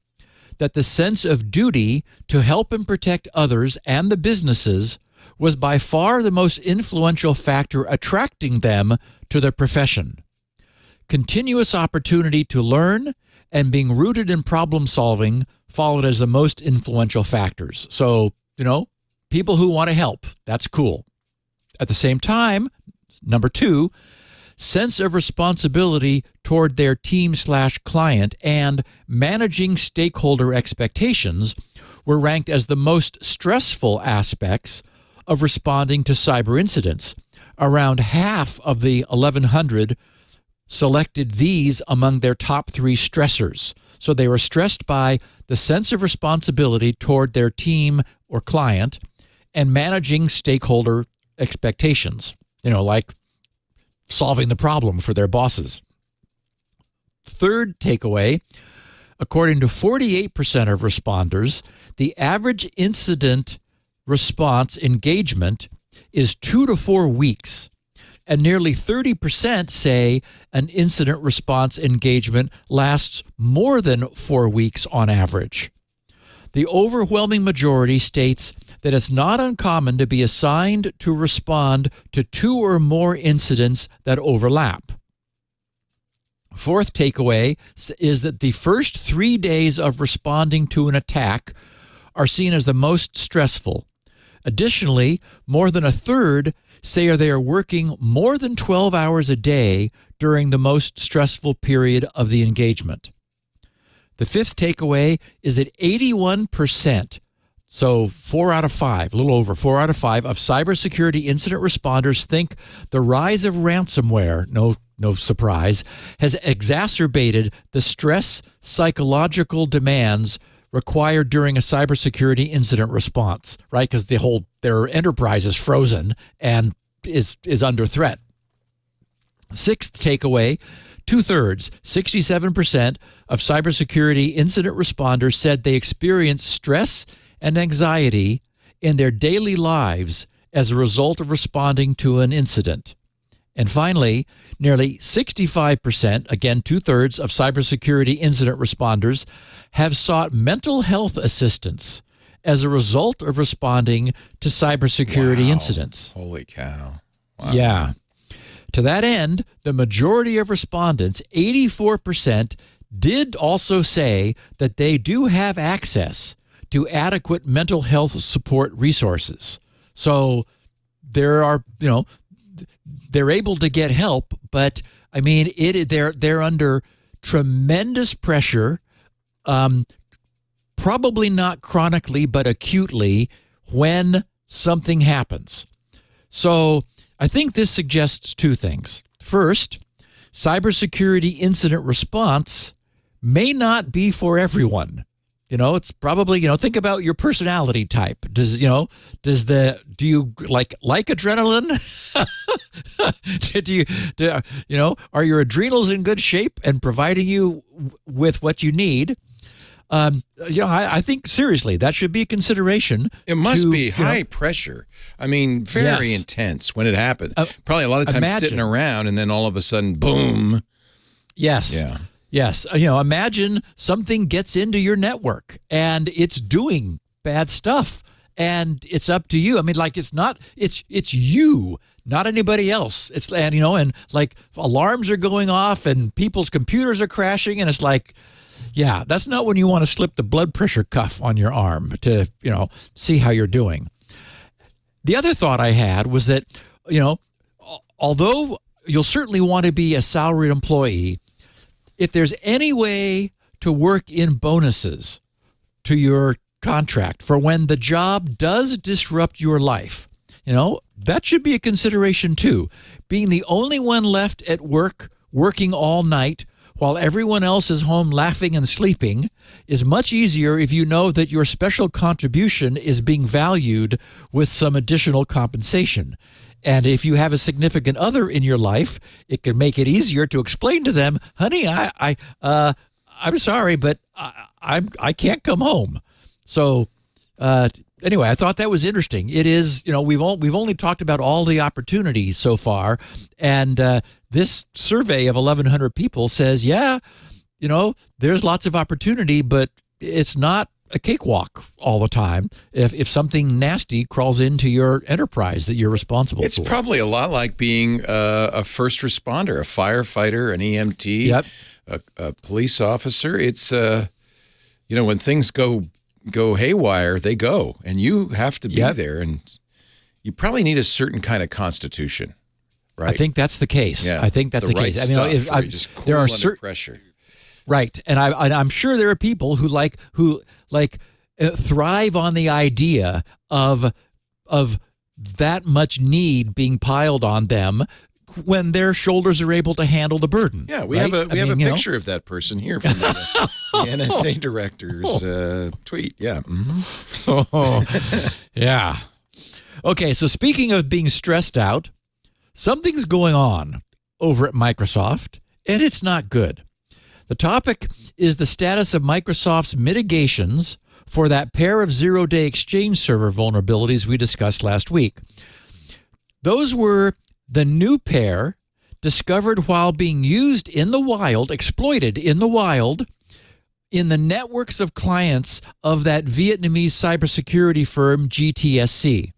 that the sense of duty to help and protect others and the businesses was by far the most influential factor attracting them to the profession. Continuous opportunity to learn and being rooted in problem solving followed as the most influential factors. So, people who want to help, that's cool. At the same time, number 2, sense of responsibility toward their team/client and managing stakeholder expectations were ranked as the most stressful aspects of responding to cyber incidents. Around half of the 1,100 selected these among their top 3 stressors. So they were stressed by the sense of responsibility toward their team or client and managing stakeholder expectations, like solving the problem for their bosses. Third takeaway, according to 48% of responders, the average incident response engagement is 2 to 4 weeks. And nearly 30% say an incident response engagement lasts more than 4 weeks on average. The overwhelming majority states that it's not uncommon to be assigned to respond to 2 or more incidents that overlap. Fourth takeaway is that the first 3 days of responding to an attack are seen as the most stressful. Additionally, more than a third say they are working more than 12 hours a day during the most stressful period of the engagement. The fifth takeaway is that 81%, so 4 out of 5, a little over 4 out of 5 of cybersecurity incident responders think the rise of ransomware, no surprise, has exacerbated the stress psychological demands required during a cybersecurity incident response, right? Because their enterprise is frozen and is under threat. Sixth takeaway, 2/3, 67% of cybersecurity incident responders said they experience stress and anxiety in their daily lives as a result of responding to an incident. And finally, nearly 65%, again 2/3 of cybersecurity incident responders, have sought mental health assistance as a result of responding to cybersecurity incidents. Holy cow. Wow. Yeah. To that end, the majority of respondents, 84%, did also say that they do have access to adequate mental health support resources. So there are, they're able to get help, but I mean, they're under tremendous pressure, probably not chronically, but acutely when something happens. So I think this suggests 2 things. First, cybersecurity incident response may not be for everyone. It's probably, think about your personality type. Do you like adrenaline? Are your adrenals in good shape and providing you with what you need? I think seriously, that should be a consideration. It must be high pressure. I mean, very intense when it happens. Probably a lot of times sitting around and then all of a sudden, boom. Yes. Yeah. Yes. Imagine something gets into your network and it's doing bad stuff and it's up to you. I mean, it's you, not anybody else. And like alarms are going off and people's computers are crashing and it's like, yeah, that's not when you want to slip the blood pressure cuff on your arm to, see how you're doing. The other thought I had was that, although you'll certainly want to be a salaried employee, if there's any way to work in bonuses to your contract for when the job does disrupt your life, that should be a consideration too. Being the only one left at work, working all night, while everyone else is home laughing and sleeping, is much easier if you know that your special contribution is being valued with some additional compensation. And if you have a significant other in your life, it can make it easier to explain to them, honey, I'm sorry, but I can't come home. So anyway, I thought that was interesting. It is, we've only talked about all the opportunities so far, and this survey of 1,100 people says, there's lots of opportunity, but it's not a cakewalk all the time if something nasty crawls into your enterprise that you're responsible for. It's probably a lot like being a first responder, a firefighter, an EMT, a police officer. It's, when things go haywire, they go, and you have to be there, and you probably need a certain kind of constitution, right? I think that's the case. Yeah, I think that's the case. I mean, just cool there are under pressure. Right, and I'm sure there are people who thrive on the idea of that much need being piled on them when their shoulders are able to handle the burden. Yeah, we right? have a picture of that person here from the NSA director's tweet. Yeah. Mm-hmm. Oh, yeah. Okay, so speaking of being stressed out, something's going on over at Microsoft, and it's not good. The topic is the status of Microsoft's mitigations for that pair of zero-day Exchange server vulnerabilities we discussed last week. Those were the new pair discovered while being used in the wild, exploited in the wild, in the networks of clients of that Vietnamese cybersecurity firm GTSC.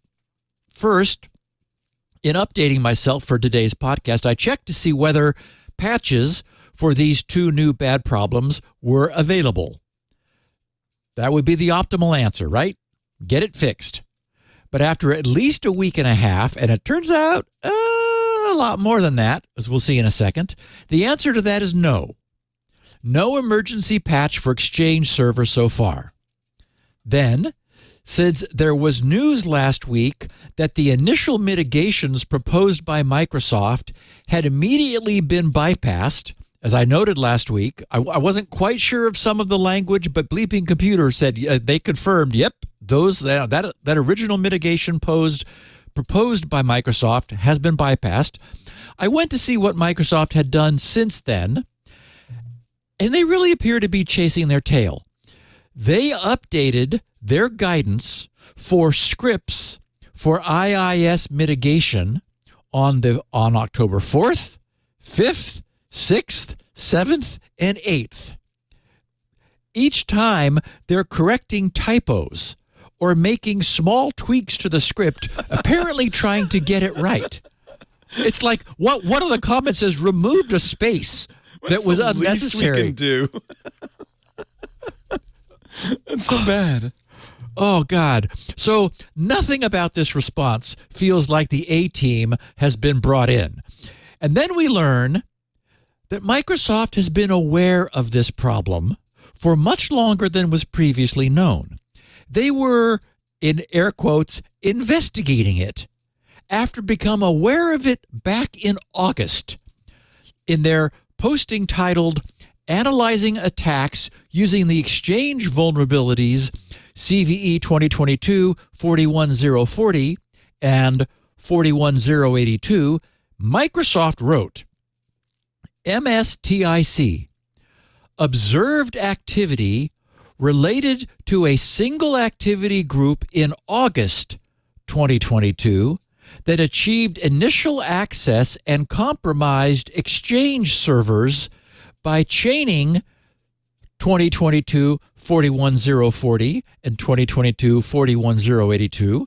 First, in updating myself for today's podcast, I checked to see whether patches for these two new bad problems were available. That would be the optimal answer, right? Get it fixed. But after at least a week and a half, and it turns out a lot more than that, as we'll see in a second, the answer to that is no. No emergency patch for Exchange Server so far. Then, since there was news last week that the initial mitigations proposed by Microsoft had immediately been bypassed, as I noted last week, I wasn't quite sure of some of the language, but Bleeping Computer said they confirmed, yep, that original mitigation proposed by Microsoft has been bypassed. I went to see what Microsoft had done since then, and they really appear to be chasing their tail. They updated their guidance for scripts for IIS mitigation on October 4th, 5th, 6th, 7th, and 8th. Each time they're correcting typos or making small tweaks to the script, apparently trying to get it right. It's like one of the comments says removed a space that was unnecessary. Least we can do. That's so bad. Oh, God. So nothing about this response feels like the A-team has been brought in. And then we learn that Microsoft has been aware of this problem for much longer than was previously known. They were, in air quotes, investigating it after becoming aware of it back in August in their posting titled Analyzing Attacks Using the Exchange Vulnerabilities CVE 2022-41040 and 41082. Microsoft wrote, MSTIC, observed activity related to a single activity group in August 2022 that achieved initial access and compromised Exchange servers by chaining 2022-41040 and 2022-41082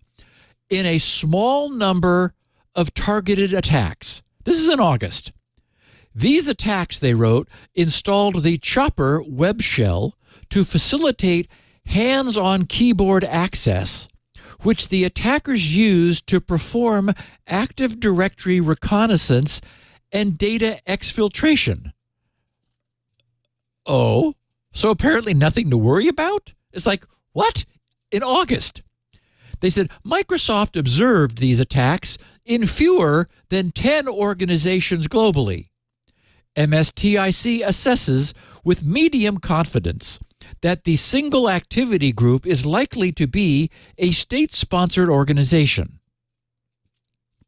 in a small number of targeted attacks. This is in August. These attacks, they wrote, installed the Chopper web shell to facilitate hands-on keyboard access, which the attackers used to perform Active Directory reconnaissance and data exfiltration. Oh, so apparently nothing to worry about? It's like, what? In August. They said Microsoft observed these attacks in fewer than 10 organizations globally. MSTIC assesses with medium confidence that the single activity group is likely to be a state-sponsored organization.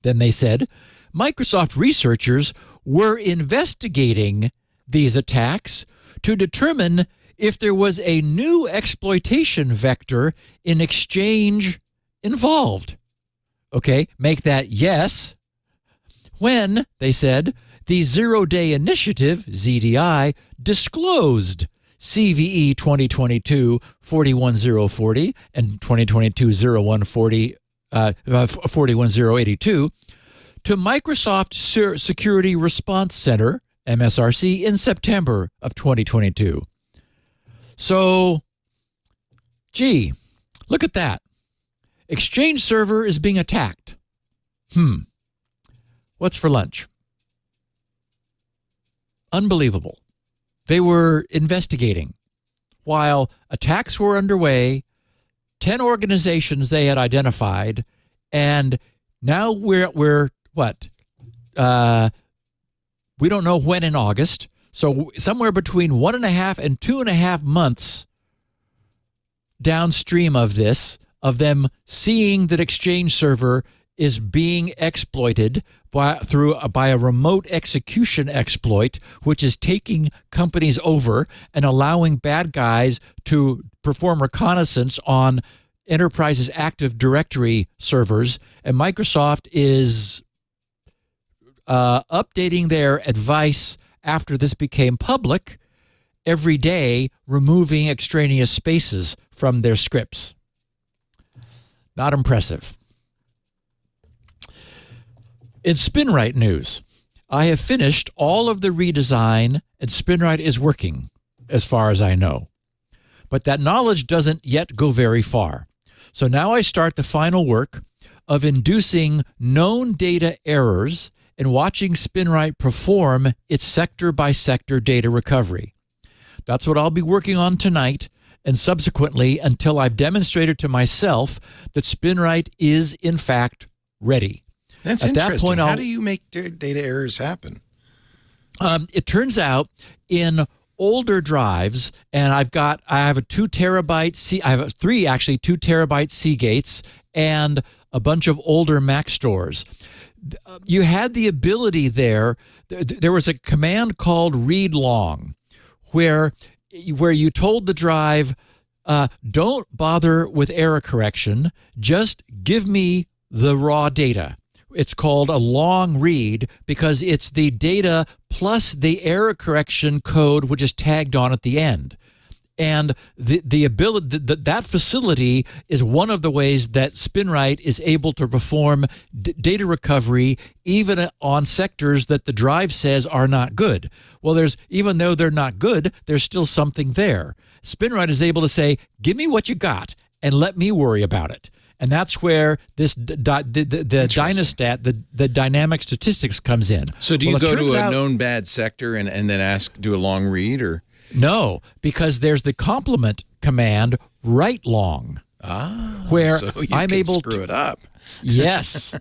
Then they said Microsoft researchers were investigating these attacks to determine if there was a new exploitation vector in Exchange involved. Okay, make that yes. When, they said, the Zero-Day Initiative, ZDI, disclosed CVE 2022-41040 and 2022-41082 to Microsoft Security Response Center, MSRC, in September of 2022. So, gee, look at that. Exchange server is being attacked. What's for lunch? Unbelievable. They were investigating. While attacks were underway, 10 organizations they had identified, and Now we're what? We don't know when in August. So somewhere between 1.5 and 2.5 months downstream of this, of them seeing that Exchange Server is being exploited by a remote execution exploit, which is taking companies over and allowing bad guys to perform reconnaissance on enterprises' Active Directory servers. And Microsoft is updating their advice after this became public every day, removing extraneous spaces from their scripts. Not impressive. In SpinRite news, I have finished all of the redesign and SpinRite is working, as far as I know. But that knowledge doesn't yet go very far. So now I start the final work of inducing known data errors and watching SpinRite perform its sector-by-sector data recovery. That's what I'll be working on tonight and subsequently until I've demonstrated to myself that SpinRite is, in fact, ready. That's interesting. How do you make data errors happen? It turns out in older drives, and I have a 2 terabyte I have 3 actually 2 terabyte Seagates and a bunch of older Mac stores. You had the ability there was a command called read long where you told the drive, don't bother with error correction, just give me the raw data. It's called a long read because it's the data plus the error correction code, which is tagged on at the end. And the ability that facility is one of the ways that SpinRite is able to perform data recovery even on sectors that the drive says are not good. Well, even though they're not good, there's still something there. SpinRite is able to say, "Give me what you got, and let me worry about it." And that's where this the Dynastat, the dynamic statistics comes in. So do you go to a known bad sector and then do a long read, or? No, because there's the complement command write long, where so you I'm can able screw it up. Yes,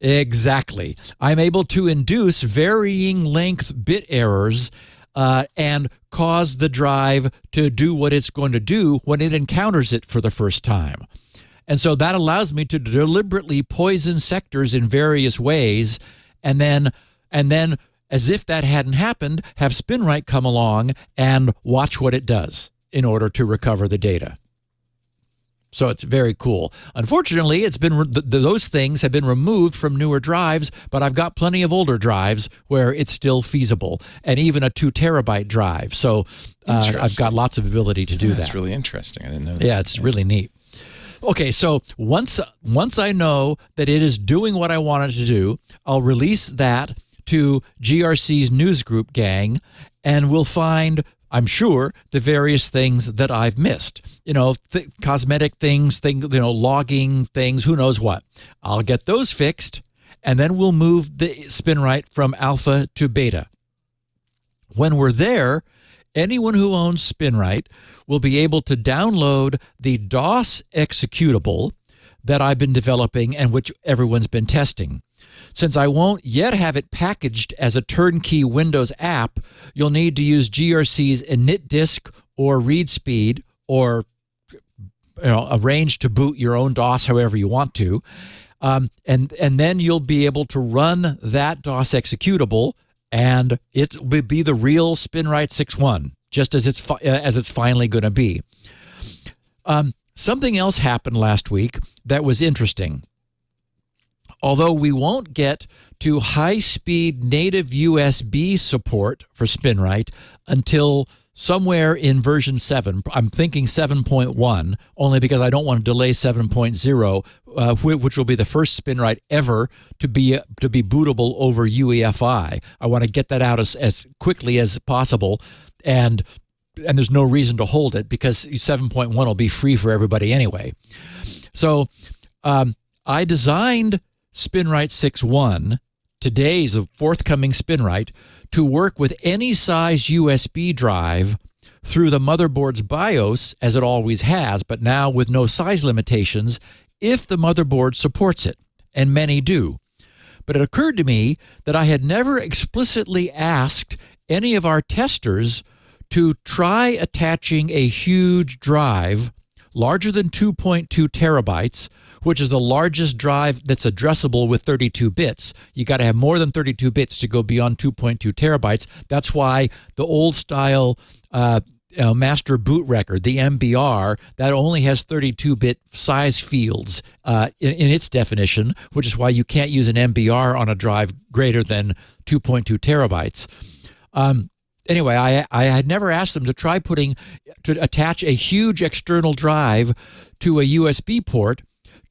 exactly. I'm able to induce varying length bit errors and cause the drive to do what it's going to do when it encounters it for the first time. And so that allows me to deliberately poison sectors in various ways, and then as if that hadn't happened, have SpinRite come along and watch what it does in order to recover the data. So it's very cool. Unfortunately, those things have been removed from newer drives, but I've got plenty of older drives where it's still feasible, and even a 2 terabyte drive. So I've got lots of ability to do that. That's really interesting. I didn't know that. Yeah, it's really neat. Okay, so once I know that it is doing what I want it to do, I'll release that to GRC's newsgroup gang, and we'll find, I'm sure, the various things that I've missed. Cosmetic things, logging things, who knows what. I'll get those fixed, and then we'll move the SpinRite from alpha to beta. When we're there, anyone who owns SpinRite will be able to download the DOS executable that I've been developing and which everyone's been testing. Since I won't yet have it packaged as a turnkey Windows app, you'll need to use GRC's init disk or read speed, or arrange to boot your own DOS however you want to, and then you'll be able to run that DOS executable, and it will be the real SpinRite 6.1, just as it's finally going to be. Something else happened last week that was interesting. Although we won't get to high-speed native USB support for SpinRite until somewhere in version 7. I'm thinking 7.1, only because I don't want to delay 7.0, which will be the first SpinRite ever to be bootable over UEFI. I want to get that out as quickly as possible, and there's no reason to hold it because 7.1 will be free for everybody anyway. So I designed SpinRite 6.1, today's the forthcoming SpinRite, to work with any size USB drive through the motherboard's BIOS, as it always has, but now with no size limitations, if the motherboard supports it. and many do. But it occurred to me that I had never explicitly asked any of our testers to try attaching a huge drive larger than 2.2 terabytes, which is the largest drive that's addressable with 32 bits. You got to have more than 32 bits to go beyond 2.2 terabytes. That's why the old style master boot record, the MBR, that only has 32-bit size fields in its definition, which is why you can't use an MBR on a drive greater than 2.2 terabytes. Anyway, I had never asked them to try to attach a huge external drive to a USB port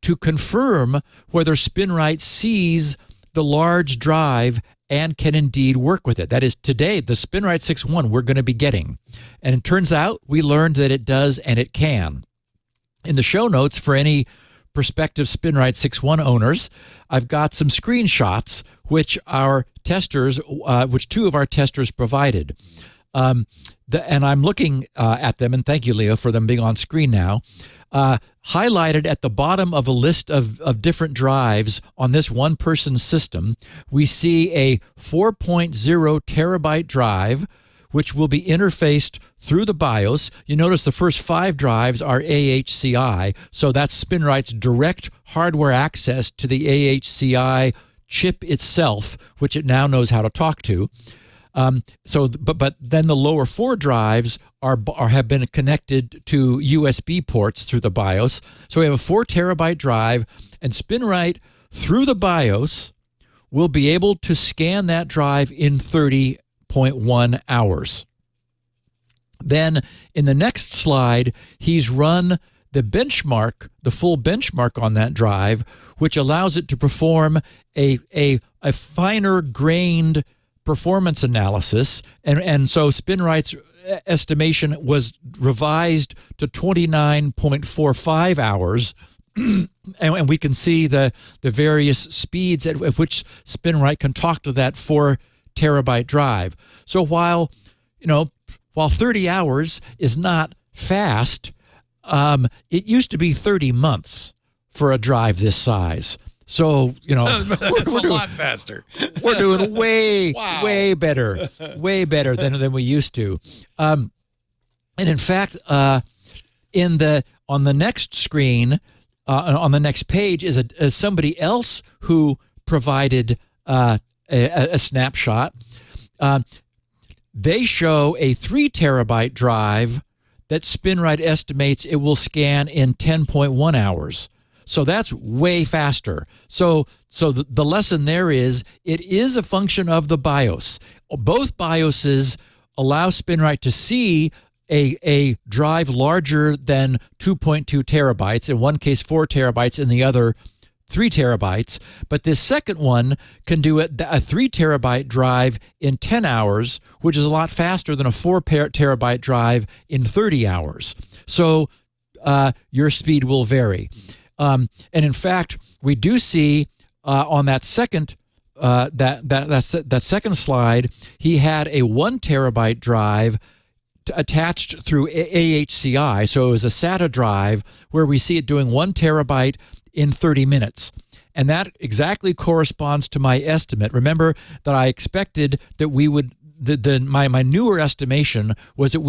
to confirm whether SpinRite sees the large drive and can indeed work with it. That is, today, the SpinRite 6.1 we're going to be getting. And it turns out we learned that it does and it can. In the show notes for any prospective SpinRite 6.1 owners, I've got some screenshots which two of our testers provided. And I'm looking at them, and thank you, Leo, for them being on screen now. Highlighted at the bottom of a list of different drives on this one-person system, we see a 4.0 terabyte drive, which will be interfaced through the BIOS. You notice the first 5 drives are AHCI, so that's SpinRite's direct hardware access to the AHCI chip itself, which it now knows how to talk to. But then the lower 4 drives have been connected to USB ports through the BIOS. So we have a 4 terabyte drive, and SpinRite through the BIOS will be able to scan that drive in 30.1 hours. Then in the next slide, he's run the full benchmark on that drive, which allows it to perform a finer grained performance analysis, and so SpinRite's estimation was revised to 29.45 hours, and we can see the various speeds at which SpinRite can talk to that 4 terabyte drive. So while 30 hours is not fast, it used to be 30 months for a drive this size. So, it's a lot faster. We're doing way better than we used to. And in fact, on the next screen, on the next page is somebody else who provided a snapshot. They show a 3 terabyte drive that SpinRite estimates it will scan in 10.1 hours. So that's way faster. So the lesson there is it is a function of the BIOS. Both BIOSes allow SpinRite to see a drive larger than 2.2 terabytes, in one case 4 terabytes, in the other 3 terabytes. But this second one can do a 3 terabyte drive in 10 hours, which is a lot faster than a 4 terabyte drive in 30 hours. So your speed will vary. And in fact, we do see on that second that second slide, he had a 1 terabyte drive attached through AHCI. So it was a SATA drive where we see it doing 1 terabyte in 30 minutes. And that exactly corresponds to my estimate. Remember that I expected that we would, my newer estimation was that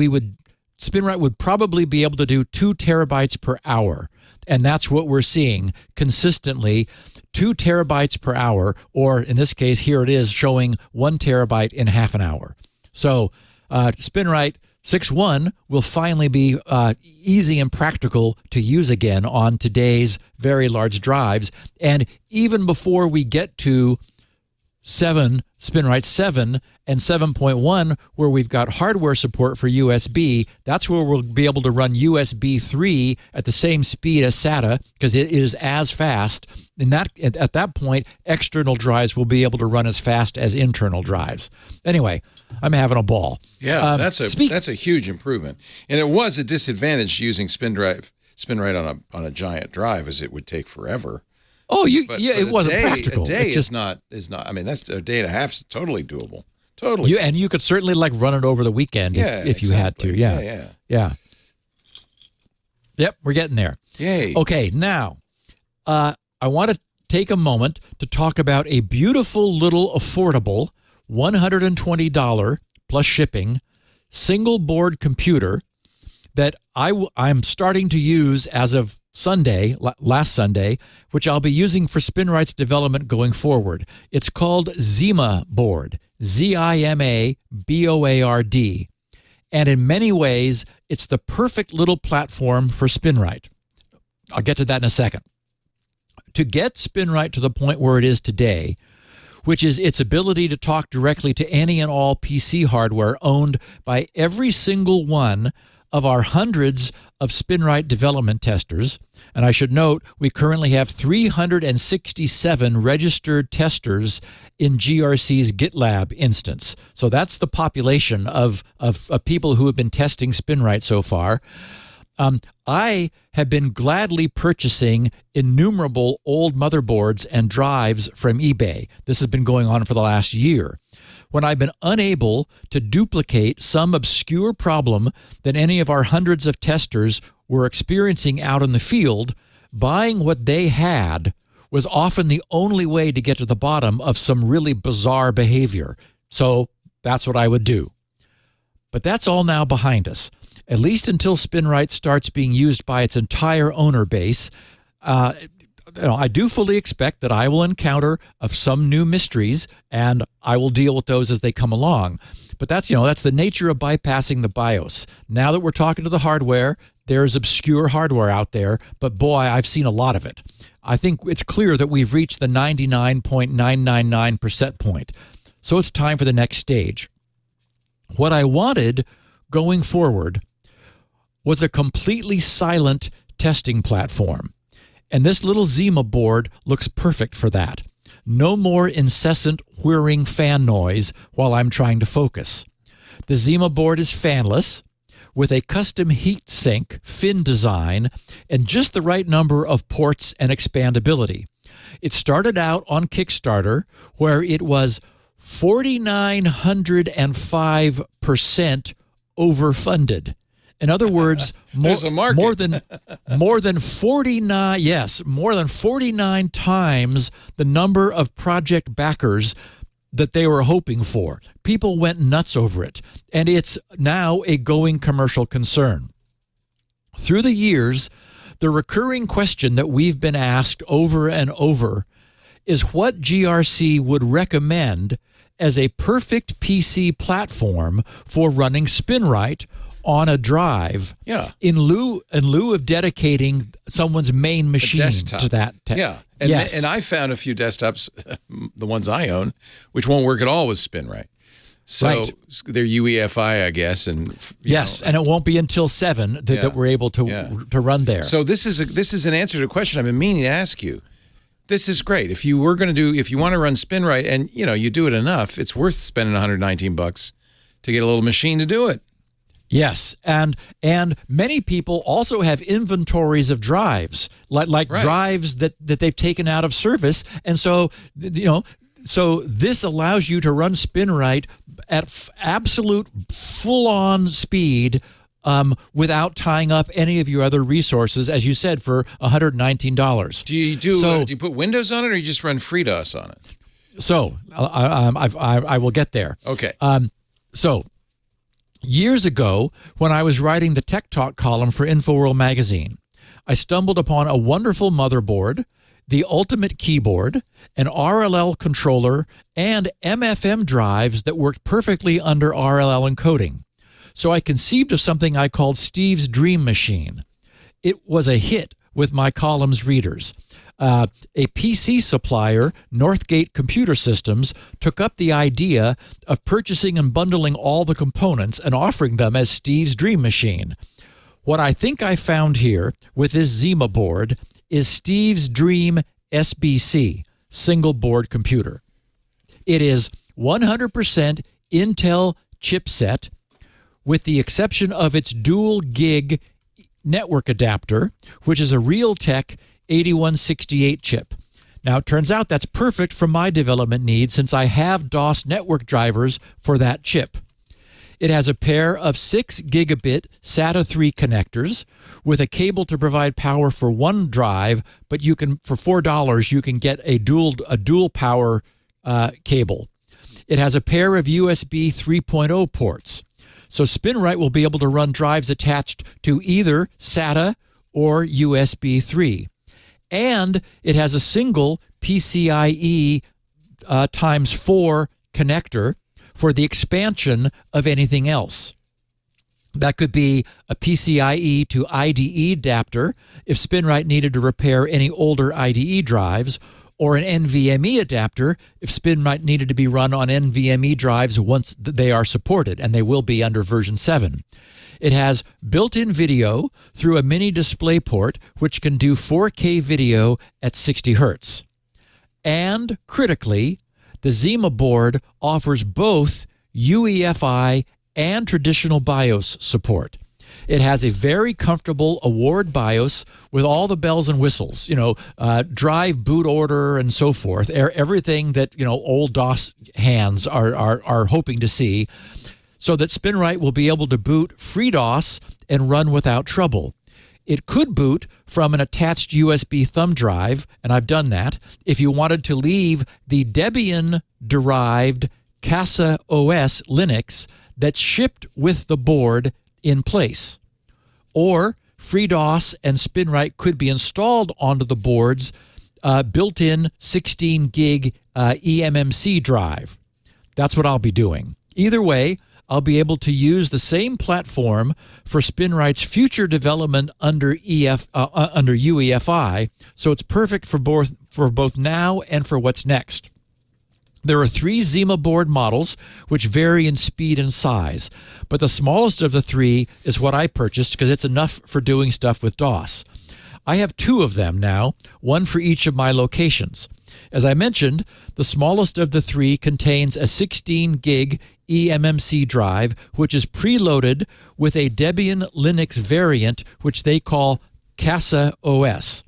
SpinRite would probably be able to do 2 terabytes per hour. And that's what we're seeing consistently, 2 terabytes per hour, or in this case, here it is showing 1 terabyte in half an hour. So SpinRite 6.1 will finally be easy and practical to use again on today's very large drives. And even before we get to SpinRite 7 and 7.1, where we've got hardware support for USB, that's where we'll be able to run USB 3 at the same speed as SATA, because it is as fast. And at that point, external drives will be able to run as fast as internal drives. Anyway, I'm having a ball. Yeah, that's a huge improvement. And it was a disadvantage using SpinRite on a giant drive, as it would take forever. Oh, it wasn't practical. A day is not. I mean, that's a day and a half is totally doable. Totally. And you could certainly run it over the weekend if you had to. Yeah. Yep, we're getting there. Yay. Okay, now I want to take a moment to talk about a beautiful little affordable $120 plus shipping single board computer that I'm starting to use as of last Sunday, which I'll be using for SpinRite's development going forward. It's called ZimaBoard, ZimaBoard. And in many ways, it's the perfect little platform for SpinRite. I'll get to that in a second. To get SpinRite to the point where it is today, which is its ability to talk directly to any and all PC hardware owned by every single one of our hundreds of SpinRite development testers, and I should note we currently have 367 registered testers in GRC's GitLab instance. So that's the population of people who have been testing SpinRite so far. I have been gladly purchasing innumerable old motherboards and drives from eBay. This has been going on for the last year. When I've been unable to duplicate some obscure problem that any of our hundreds of testers were experiencing out in the field, buying what they had was often the only way to get to the bottom of some really bizarre behavior. So that's what I would do. But that's all now behind us. At least until SpinRite starts being used by its entire owner base, I do fully expect that I will encounter some new mysteries, and I will deal with those as they come along. But that's the nature of bypassing the BIOS. Now that we're talking to the hardware, there's obscure hardware out there, but boy, I've seen a lot of it. I think it's clear that we've reached the 99.999% point. So it's time for the next stage. What I wanted going forward was a completely silent testing platform. And this little ZimaBoard looks perfect for that. No more incessant whirring fan noise while I'm trying to focus. The ZimaBoard is fanless, with a custom heat sink fin design and just the right number of ports and expandability. It started out on Kickstarter, where it was 4,905% overfunded. In other words, more than 49 times the number of project backers that they were hoping for. People went nuts over it, and it's now a going commercial concern. Through the years, the recurring question that we've been asked over and over is what GRC would recommend as a perfect PC platform for running SpinRite on a drive, in lieu of dedicating someone's main machine to that. And I found a few desktops, the ones I own, which won't work at all with SpinRite. So they're UEFI, I guess, and and it won't be until 7 that we're able to run there. So this is an answer to a question I've been meaning to ask you. This is great. If you want to run SpinRite, and you do it enough, it's worth spending $119 to get a little machine to do it. Yes, and many people also have inventories of drives, like drives that they've taken out of service, and so this allows you to run SpinRite at absolute full-on speed without tying up any of your other resources, as you said, for $119. Do you put Windows on it, or you just run FreeDOS on it? So I will get there. Okay. Years ago, when I was writing the Tech Talk column for InfoWorld magazine, I stumbled upon a wonderful motherboard, the ultimate keyboard, an RLL controller, and MFM drives that worked perfectly under RLL encoding. So I conceived of something I called Steve's Dream Machine. It was a hit with my column's readers. A PC supplier, Northgate Computer Systems, took up the idea of purchasing and bundling all the components and offering them as Steve's Dream Machine. What I think I found here with this ZimaBoard is Steve's Dream SBC, single board computer. It is 100% Intel chipset, with the exception of its dual gig network adapter, which is a Realtek 8168 chip. Now, it turns out that's perfect for my development needs since I have DOS network drivers for that chip. It has a pair of 6 gigabit SATA 3 connectors with a cable to provide power for one drive, but you can, for $4, you can get a dual power cable. It has a pair of USB 3.0 ports. So SpinRite will be able to run drives attached to either SATA or USB 3. And it has a single PCIe times 4 connector for the expansion of anything else. That could be a PCIe to IDE adapter if SpinRite needed to repair any older IDE drives, or an NVMe adapter if SpinRite needed to be run on NVMe drives once they are supported, and they will be under version 7. It has built-in video through a mini display port, which can do 4K video at 60 Hertz. And critically, the ZimaBoard offers both UEFI and traditional BIOS support. It has a very comfortable award BIOS with all the bells and whistles, drive boot order and so forth, everything that, old DOS hands are hoping to see, so that SpinRite will be able to boot FreeDOS and run without trouble. It could boot from an attached USB thumb drive, and I've done that, if you wanted to leave the Debian-derived Casa OS Linux that's shipped with the board in place. Or FreeDOS and SpinRite could be installed onto the board's built-in 16 gig eMMC drive. That's what I'll be doing. Either way, I'll be able to use the same platform for SpinRite's future development under UEFI, so it's perfect for both now and for what's next. There are 3 ZimaBoard models, which vary in speed and size, but the smallest of the 3 is what I purchased because it's enough for doing stuff with DOS. I have 2 of them now, one for each of my locations. As I mentioned, the smallest of the 3 contains a 16 gig eMMC drive, which is preloaded with a Debian Linux variant, which they call Casa OS.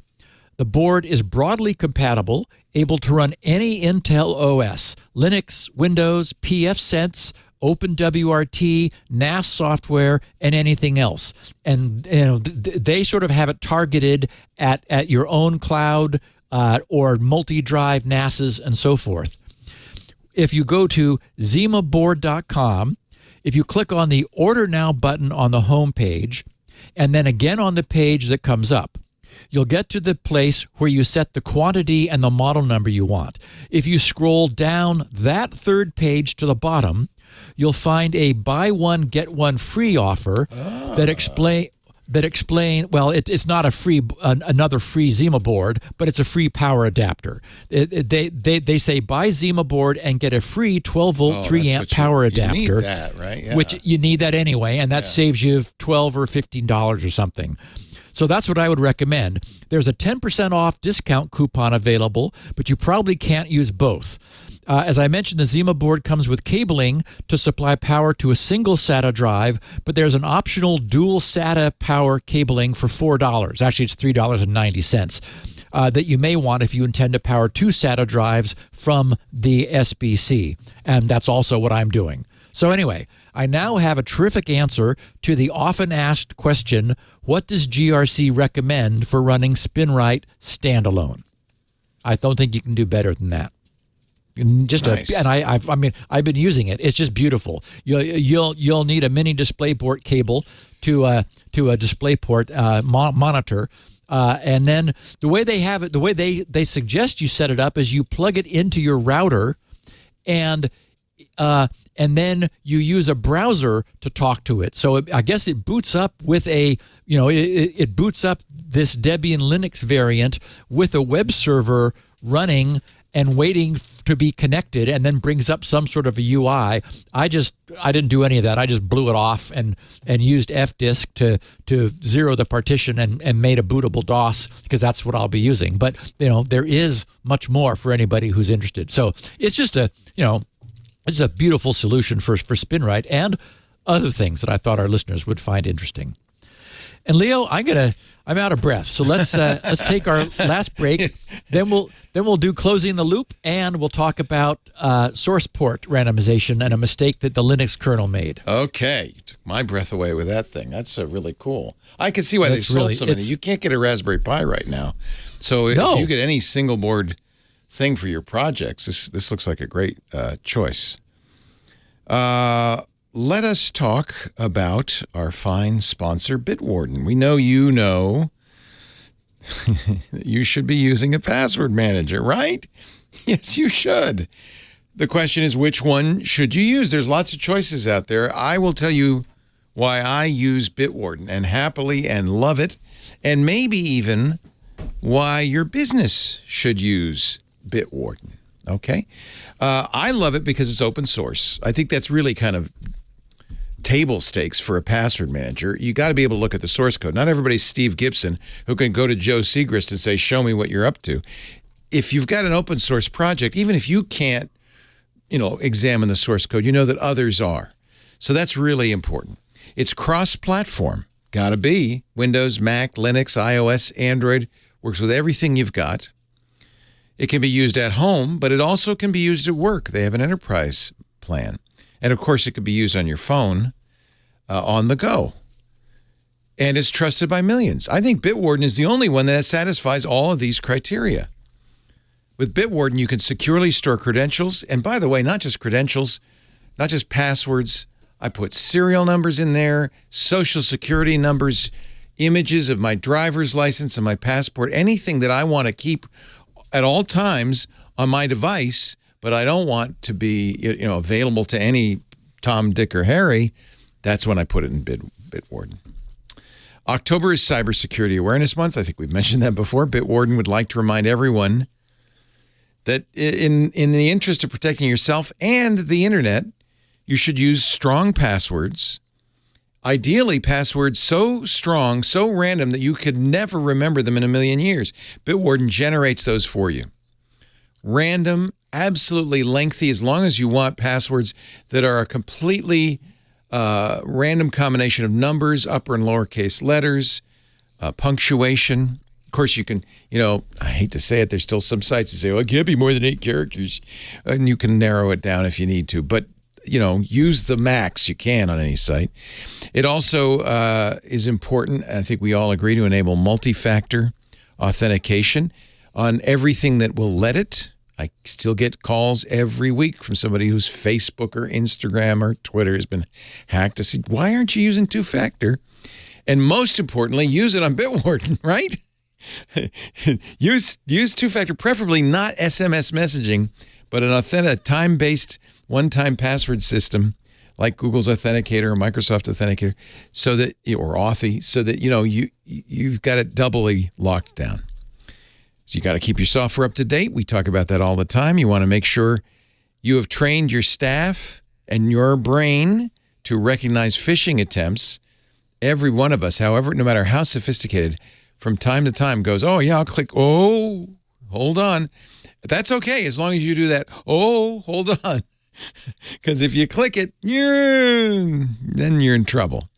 The board is broadly compatible, able to run any Intel OS, Linux, Windows, pfSense, OpenWRT, NAS software, and anything else. And they sort of have it targeted at your own cloud or multi-drive NASs and so forth. If you go to ZimaBoard.com, if you click on the Order Now button on the home page, and then again on the page that comes up, you'll get to the place where you set the quantity and the model number you want. If you scroll down that third page to the bottom, you'll find a buy one, get one free offer that explain. Well, it's not another free ZimaBoard, but it's a free power adapter. They say buy ZimaBoard and get a free 12-volt 3-amp power adapter. You need that, right? Yeah. Which you need that anyway, and that saves you $12 or $15 or something. So that's what I would recommend. There's a 10% off discount coupon available, but you probably can't use both. As I mentioned, the ZimaBoard comes with cabling to supply power to a single SATA drive, but there's an optional dual SATA power cabling for $4. Actually, it's $3.90 that you may want if you intend to power 2 SATA drives from the SBC. And that's also what I'm doing. So anyway, I now have a terrific answer to the often asked question, what does GRC recommend for running SpinRite standalone? I don't think you can do better than that. Nice. I've been using it. It's just beautiful. You'll need a mini DisplayPort cable to a DisplayPort monitor, and then the way they have it, the way they suggest you set it up is you plug it into your router, and then you use a browser to talk to it. So I guess it boots up with it boots up this Debian Linux variant with a web server running and waiting to be connected, and then brings up some sort of a UI. I didn't do any of that. I just blew it off and used fdisk to zero the partition and made a bootable DOS, because that's what I'll be using. But there is much more for anybody who's interested. So it's just it's a beautiful solution for SpinRite and other things that I thought our listeners would find interesting. And Leo, I'm out of breath, so let's take our last break. Then we'll do closing the loop, and we'll talk about source port randomization and a mistake that the Linux kernel made. Okay, you took my breath away with that thing. That's really cool. I can see why they sold so many. You can't get a Raspberry Pi right now, so if you get any single board thing for your projects, this looks like a great choice. Let us talk about our fine sponsor, Bitwarden. We know you know you should be using a password manager, right? Yes, you should. The question is, which one should you use? There's lots of choices out there. I will tell you why I use Bitwarden and happily and love it, and maybe even why your business should use Bitwarden, okay? I love it because it's open source. I think that's really kind of table stakes for a password manager. You got to be able to look at the source code. Not everybody's Steve Gibson who can go to Joe Segrist and say, show me what you're up to. If you've got an open source project, even if you can't, examine the source code, you know that others are. So that's really important. It's cross-platform. Got to be. Windows, Mac, Linux, iOS, Android. Works with everything you've got. It can be used at home, but it also can be used at work. They have an enterprise plan. And, of course, it could be used on your phone on the go. And it's trusted by millions. I think Bitwarden is the only one that satisfies all of these criteria. With Bitwarden, you can securely store credentials. And, by the way, not just credentials, not just passwords. I put serial numbers in there, social security numbers, images of my driver's license and my passport, anything that I want to keep at all times on my device, but I don't want to be, available to any Tom, Dick, or Harry. That's when I put it in Bitwarden. October is Cybersecurity Awareness Month. I think we've mentioned that before. Bitwarden would like to remind everyone that in the interest of protecting yourself and the internet, you should use strong passwords. Ideally, passwords so strong, so random that you could never remember them in a million years. Bitwarden generates those for you. Random, absolutely lengthy, as long as you want, passwords that are a completely random combination of numbers, upper and lowercase letters, punctuation. Of course, you can, I hate to say it, there's still some sites that say, it can't be more than 8 characters. And you can narrow it down if you need to. But, use the max you can on any site. It also is important, I think we all agree, to enable multi-factor authentication on everything that will let it. I still get calls every week from somebody whose Facebook or Instagram or Twitter has been hacked to see, why aren't you using two-factor? And most importantly, use it on Bitwarden, right? use two-factor, preferably not SMS messaging, but a time-based one-time password system like Google's Authenticator or Microsoft Authenticator, so that, or Authy, so that you've got it doubly locked down. So you got to keep your software up to date. We talk about that all the time. You want to make sure you have trained your staff and your brain to recognize phishing attempts. Every one of us, however, no matter how sophisticated, from time to time goes, oh, yeah, I'll click. Oh, hold on. That's okay as long as you do that. Oh, hold on. Because if you click it, then you're in trouble.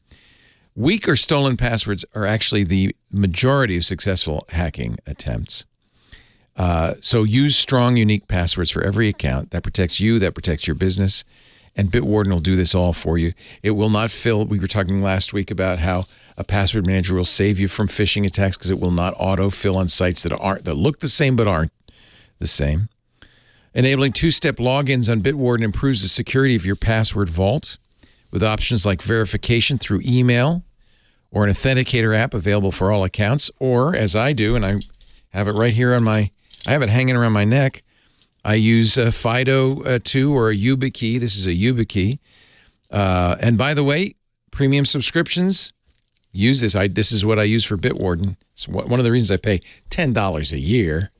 Weak or stolen passwords are actually the majority of successful hacking attempts. So use strong, unique passwords for every account. That protects you, that protects your business. And Bitwarden will do this all for you. It will not fill. We were talking last week about how a password manager will save you from phishing attacks because it will not auto-fill on sites that look the same but aren't the same. Enabling two-step logins on Bitwarden improves the security of your password vault with options like verification through email or an authenticator app available for all accounts, or as I do, and I have it right here I have it hanging around my neck. I use a FIDO2 or a YubiKey. This is a YubiKey. And by the way, premium subscriptions, use this. This is what I use for Bitwarden. It's one of the reasons I pay $10 a year.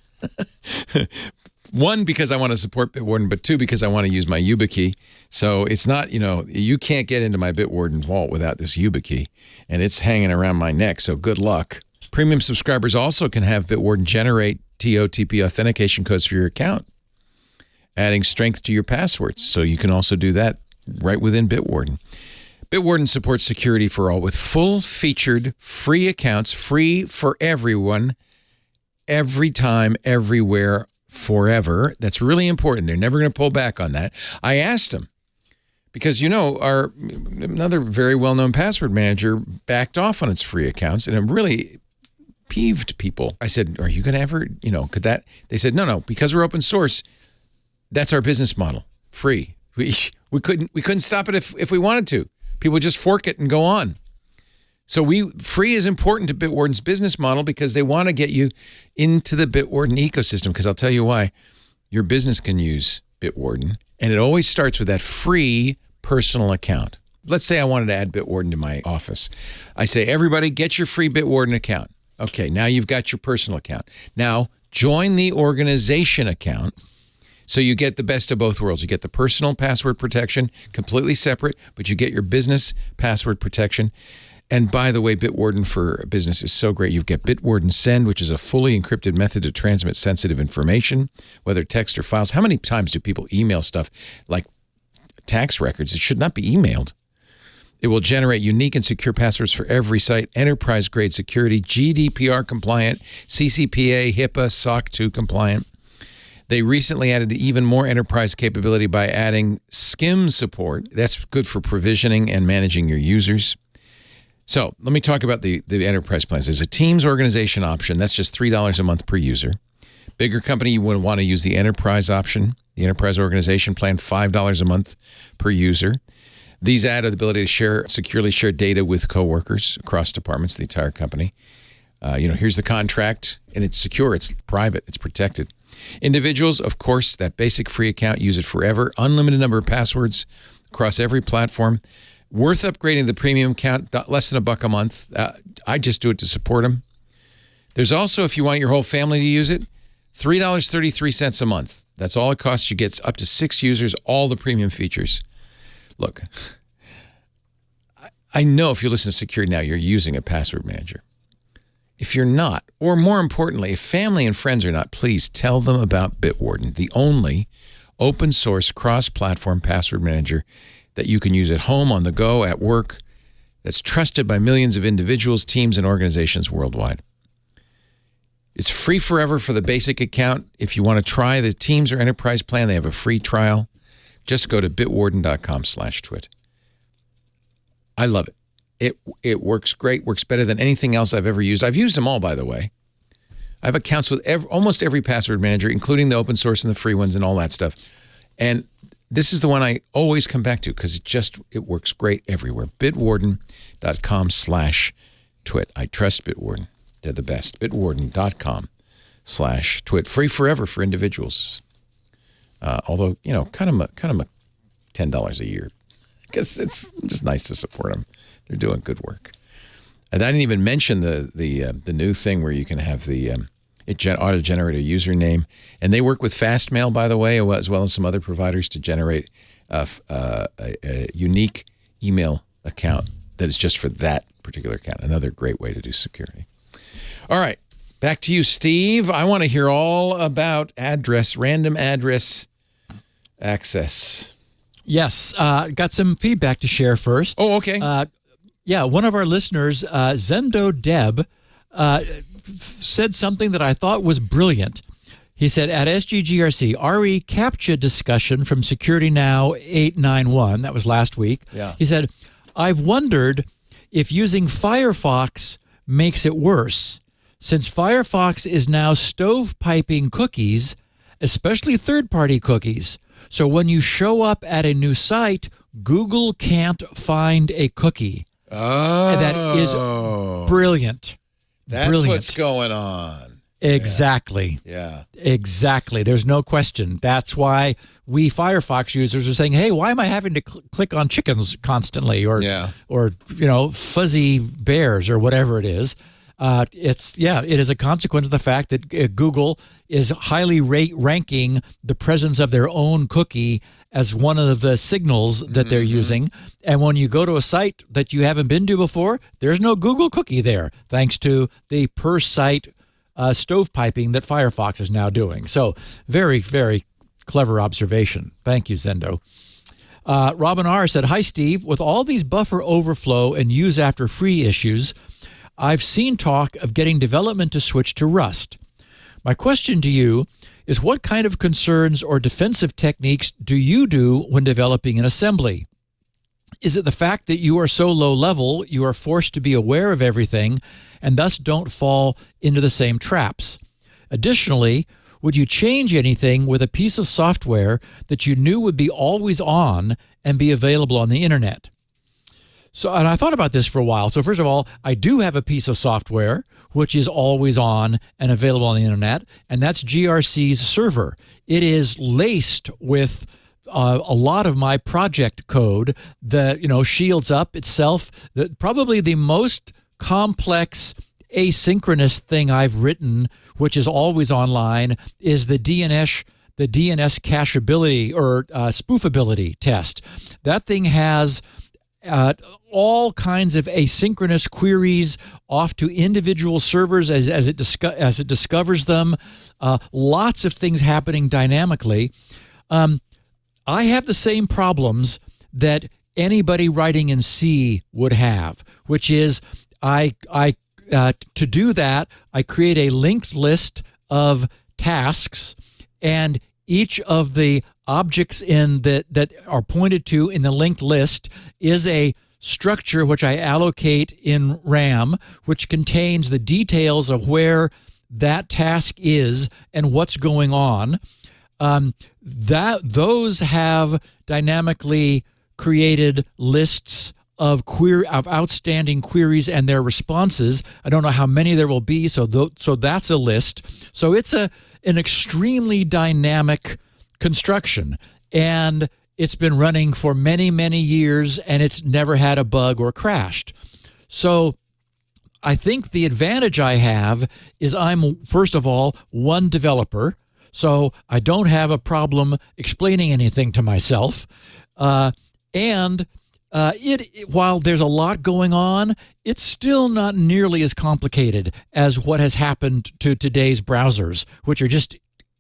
One, because I want to support Bitwarden, but two, because I want to use my YubiKey. So it's not, you can't get into my Bitwarden vault without this YubiKey, and it's hanging around my neck, so good luck. Premium subscribers also can have Bitwarden generate TOTP authentication codes for your account, adding strength to your passwords. So you can also do that right within Bitwarden. Bitwarden supports security for all with full-featured free accounts, free for everyone, every time, everywhere, forever. That's really important. They're never going to pull back on that. I asked them because, another very well-known password manager backed off on its free accounts, and it really peeved people. I said, are you going to ever, could that? They said, no, because we're open source, that's our business model, free. We couldn't stop it if we wanted to. People just fork it and go on. So free is important to Bitwarden's business model because they want to get you into the Bitwarden ecosystem, because I'll tell you why. Your business can use Bitwarden, and it always starts with that free personal account. Let's say I wanted to add Bitwarden to my office. I say, everybody, get your free Bitwarden account. Okay, now you've got your personal account. Now, join the organization account. So you get the best of both worlds. You get the personal password protection, completely separate, but you get your business password protection. And by the way, Bitwarden for Business is so great. You get Bitwarden Send, which is a fully encrypted method to transmit sensitive information, whether text or files. How many times do people email stuff like tax records? It should not be emailed. It will generate unique and secure passwords for every site, enterprise-grade security, GDPR compliant, CCPA, HIPAA, SOC 2 compliant. They recently added even more enterprise capability by adding SCIM support. That's good for provisioning and managing your users. So let me talk about the enterprise plans. There's a Teams organization option. That's just $3 a month per user. Bigger company, you would want to use the enterprise option. The enterprise organization plan, $5 a month per user. These add the ability to securely share data with coworkers across departments, the entire company. Here's the contract, and it's secure, it's private, it's protected. Individuals, of course, that basic free account, use it forever. Unlimited number of passwords across every platform. Worth upgrading the premium account, less than $1 a month. I just do it to support them. There's also, if you want your whole family to use it, $3.33 a month. That's all it costs. You get up to 6 users, all the premium features. Look, I know if you listen to Security Now, you're using a password manager. If you're not, or more importantly, if family and friends are not, please tell them about Bitwarden, the only open source cross-platform password manager that you can use at home, on the go, at work, that's trusted by millions of individuals, teams, and organizations worldwide. It's free forever for the basic account. If you want to try the Teams or Enterprise plan, they have a free trial. Just go to bitwarden.com/twit. I love it. It works great, works better than anything else I've ever used. I've used them all, by the way. I have accounts with almost every password manager, including the open source and the free ones and all that stuff. And this is the one I always come back to because it works great everywhere. Bitwarden.com/twit. I trust Bitwarden. They're the best. Bitwarden.com/twit. Free forever for individuals. Although, kind of $10 a year. Because it's just nice to support them. They're doing good work. And I didn't even mention the new thing where you can have the auto-generate a username. And they work with Fastmail, by the way, as well as some other providers to generate a unique email account that is just for that particular account. Another great way to do security. All right. Back to you, Steve. I want to hear all about random address access. Yes. Got some feedback to share first. Oh, okay. One of our listeners, Zendo Deb, said something that I thought was brilliant. He said, at SGGRC, RE CAPTCHA discussion from Security Now 891, that was last week. Yeah. He said, I've wondered if using Firefox makes it worse, since Firefox is now stovepiping cookies, especially third-party cookies. So when you show up at a new site, Google can't find a cookie. Oh. That is brilliant. That's brilliant. What's going on. Exactly. Yeah. Exactly. There's no question. That's why we Firefox users are saying, hey, why am I having to click on chickens constantly or fuzzy bears or whatever it is? It is a consequence of the fact that Google is highly ranking the presence of their own cookie as one of the signals that they're using. And when you go to a site that you haven't been to before, there's no Google cookie there, thanks to the per site stovepiping that Firefox is now doing. So very, very clever observation. Thank you, Zendo. Robin R. said, "Hi, Steve. With all these buffer overflow and use after free issues, I've seen talk of getting development to switch to Rust. My question to you is, what kind of concerns or defensive techniques do you do when developing an assembly? Is it the fact that you are so low level you are forced to be aware of everything and thus don't fall into the same traps? Additionally, would you change anything with a piece of software that you knew would be always on and be available on the internet?" So, and I thought about this for a while. So first of all, I do have a piece of software which is always on and available on the internet, and that's GRC's server. It is laced with a lot of my project code that, shields up itself. Probably the most complex asynchronous thing I've written, which is always online, is the DNS cacheability or spoofability test. That thing has all kinds of asynchronous queries off to individual servers as it discovers them. Lots of things happening dynamically. I have the same problems that anybody writing in C would have, which is to do that, I create a linked list of tasks, and each of the objects that are pointed to in the linked list is a structure which I allocate in RAM, which contains the details of where that task is and what's going on. Those have dynamically created lists of outstanding queries and their responses. I don't know how many there will be, so that's a list. So it's an extremely dynamic construction, and it's been running for many, many years, and it's never had a bug or crashed. So I think the advantage I have is I'm, first of all, one developer, so I don't have a problem explaining anything to myself. And while there's a lot going on, it's still not nearly as complicated as what has happened to today's browsers, which are just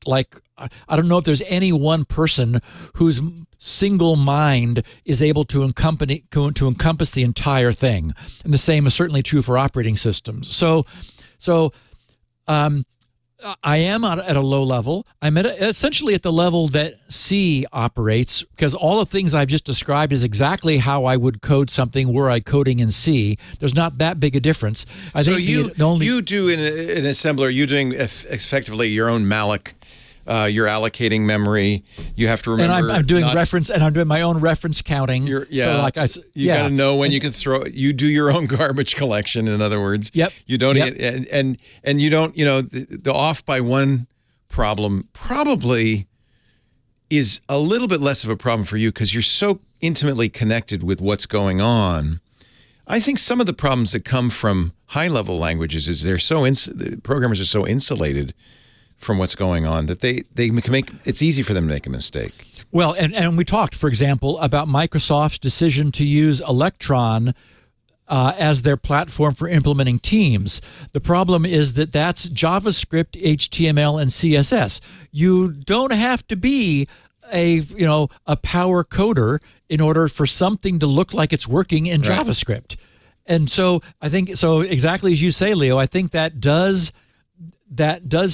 like, I don't know if there's any one person whose single mind is able to encompass the entire thing. And the same is certainly true for operating systems. So I am at a low level. I'm essentially at the level that C operates, because all the things I've just described is exactly how I would code something were I coding in C. There's not that big a difference. So you do in an assembler, you're doing effectively your own malloc. You're allocating memory. You have to remember. And I'm doing reference, and I'm doing my own reference counting. So got to know when you can throw. You do your own garbage collection. In other words, yep. You don't, and you don't. The off by one problem probably is a little bit less of a problem for you because you're so intimately connected with what's going on. I think some of the problems that come from high-level languages is the programmers are so insulated from what's going on that they can make it's easy for them to make a mistake. Well, and we talked, for example, about Microsoft's decision to use Electron as their platform for implementing Teams. The problem is that that's JavaScript, HTML, and CSS. You don't have to be a power coder in order for something to look like it's working in JavaScript. And so I think, exactly as you say, Leo, I think that does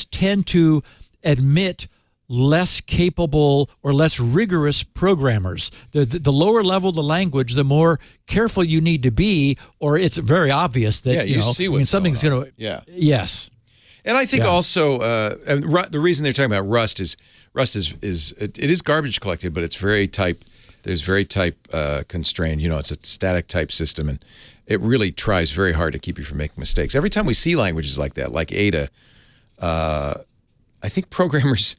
tend to admit less capable or less rigorous programmers. The lower level the language, the more careful you need to be, or it's very obvious that you see what's something's going to. Yeah. Yes. And I think also the reason they're talking about Rust is it is garbage collected, but it's very type. There's very type constrained. It's a static type system, and it really tries very hard to keep you from making mistakes. Every time we see languages like that, like Ada. I think programmers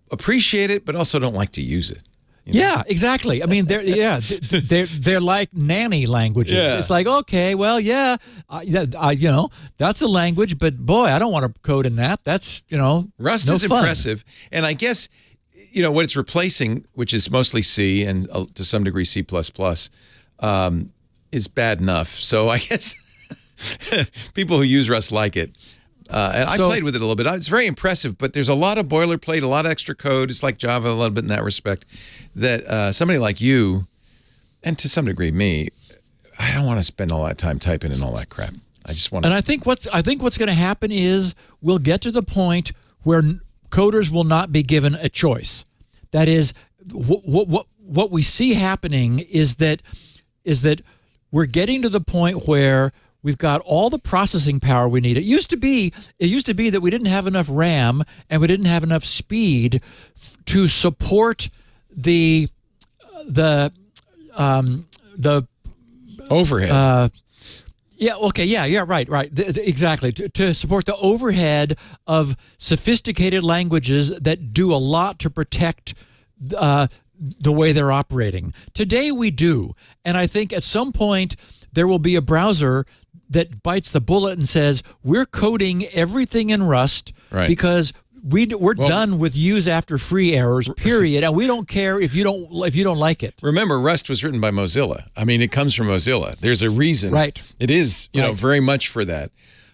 appreciate it, but also don't like to use it. Yeah, exactly. I mean, they're like nanny languages. Yeah. It's like, okay, well, that's a language, but boy, I don't want to code in that. That's Rust no is fun. impressive, and I guess what it's replacing, which is mostly C and to some degree C++, is bad enough. So I guess people who use Rust like it. And I played with it a little bit. It's very impressive, but there's a lot of boilerplate, a lot of extra code. It's like Java a little bit in that respect. That somebody like you, and to some degree me, I don't want to spend all that time typing in all that crap. I just want to. And I think what's going to happen is we'll get to the point where coders will not be given a choice. That is, what we see happening is that we're getting to the point where we've got all the processing power we need. It used to be that we didn't have enough RAM and we didn't have enough speed to support the overhead. Right. Exactly. To support the overhead of sophisticated languages that do a lot to protect the way they're operating. Today we do. And I think at some point there will be a browser that bites the bullet and says, we're coding everything in Rust because we're done with use after free errors, period, and we don't care if you don't like it. Remember, Rust was written by Mozilla. I mean, it comes from Mozilla. There's a reason. Right. It is, you know, very much for that.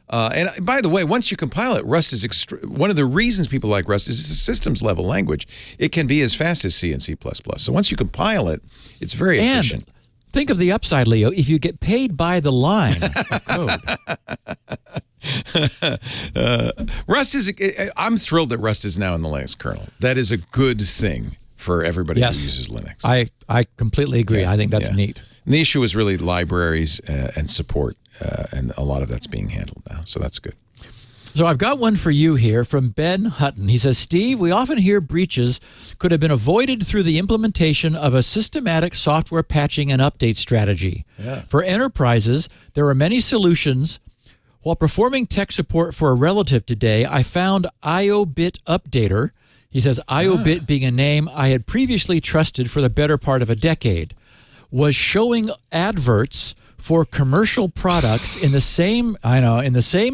And by the way, once you compile it, Rust is one of the reasons people like Rust is it's a systems level language. It can be as fast as C and C++. So once you compile it, it's very efficient. Think of the upside, Leo. If you get paid by the line of code. Rust is, I'm thrilled that Rust is now in the Linux kernel. That is a good thing for everybody who uses Linux. I completely agree. I think that's neat. And the issue is really libraries and support, and a lot of that's being handled now. So that's good. So I've got one for you here from Ben Hutton. He says, Steve, we often hear breaches could have been avoided through the implementation of a systematic software patching and update strategy. Yeah. For enterprises, there are many solutions. While performing tech support for a relative today, I found IOBit Updater. He says, IOBit being a name I had previously trusted for the better part of a decade, was showing adverts for commercial products in the same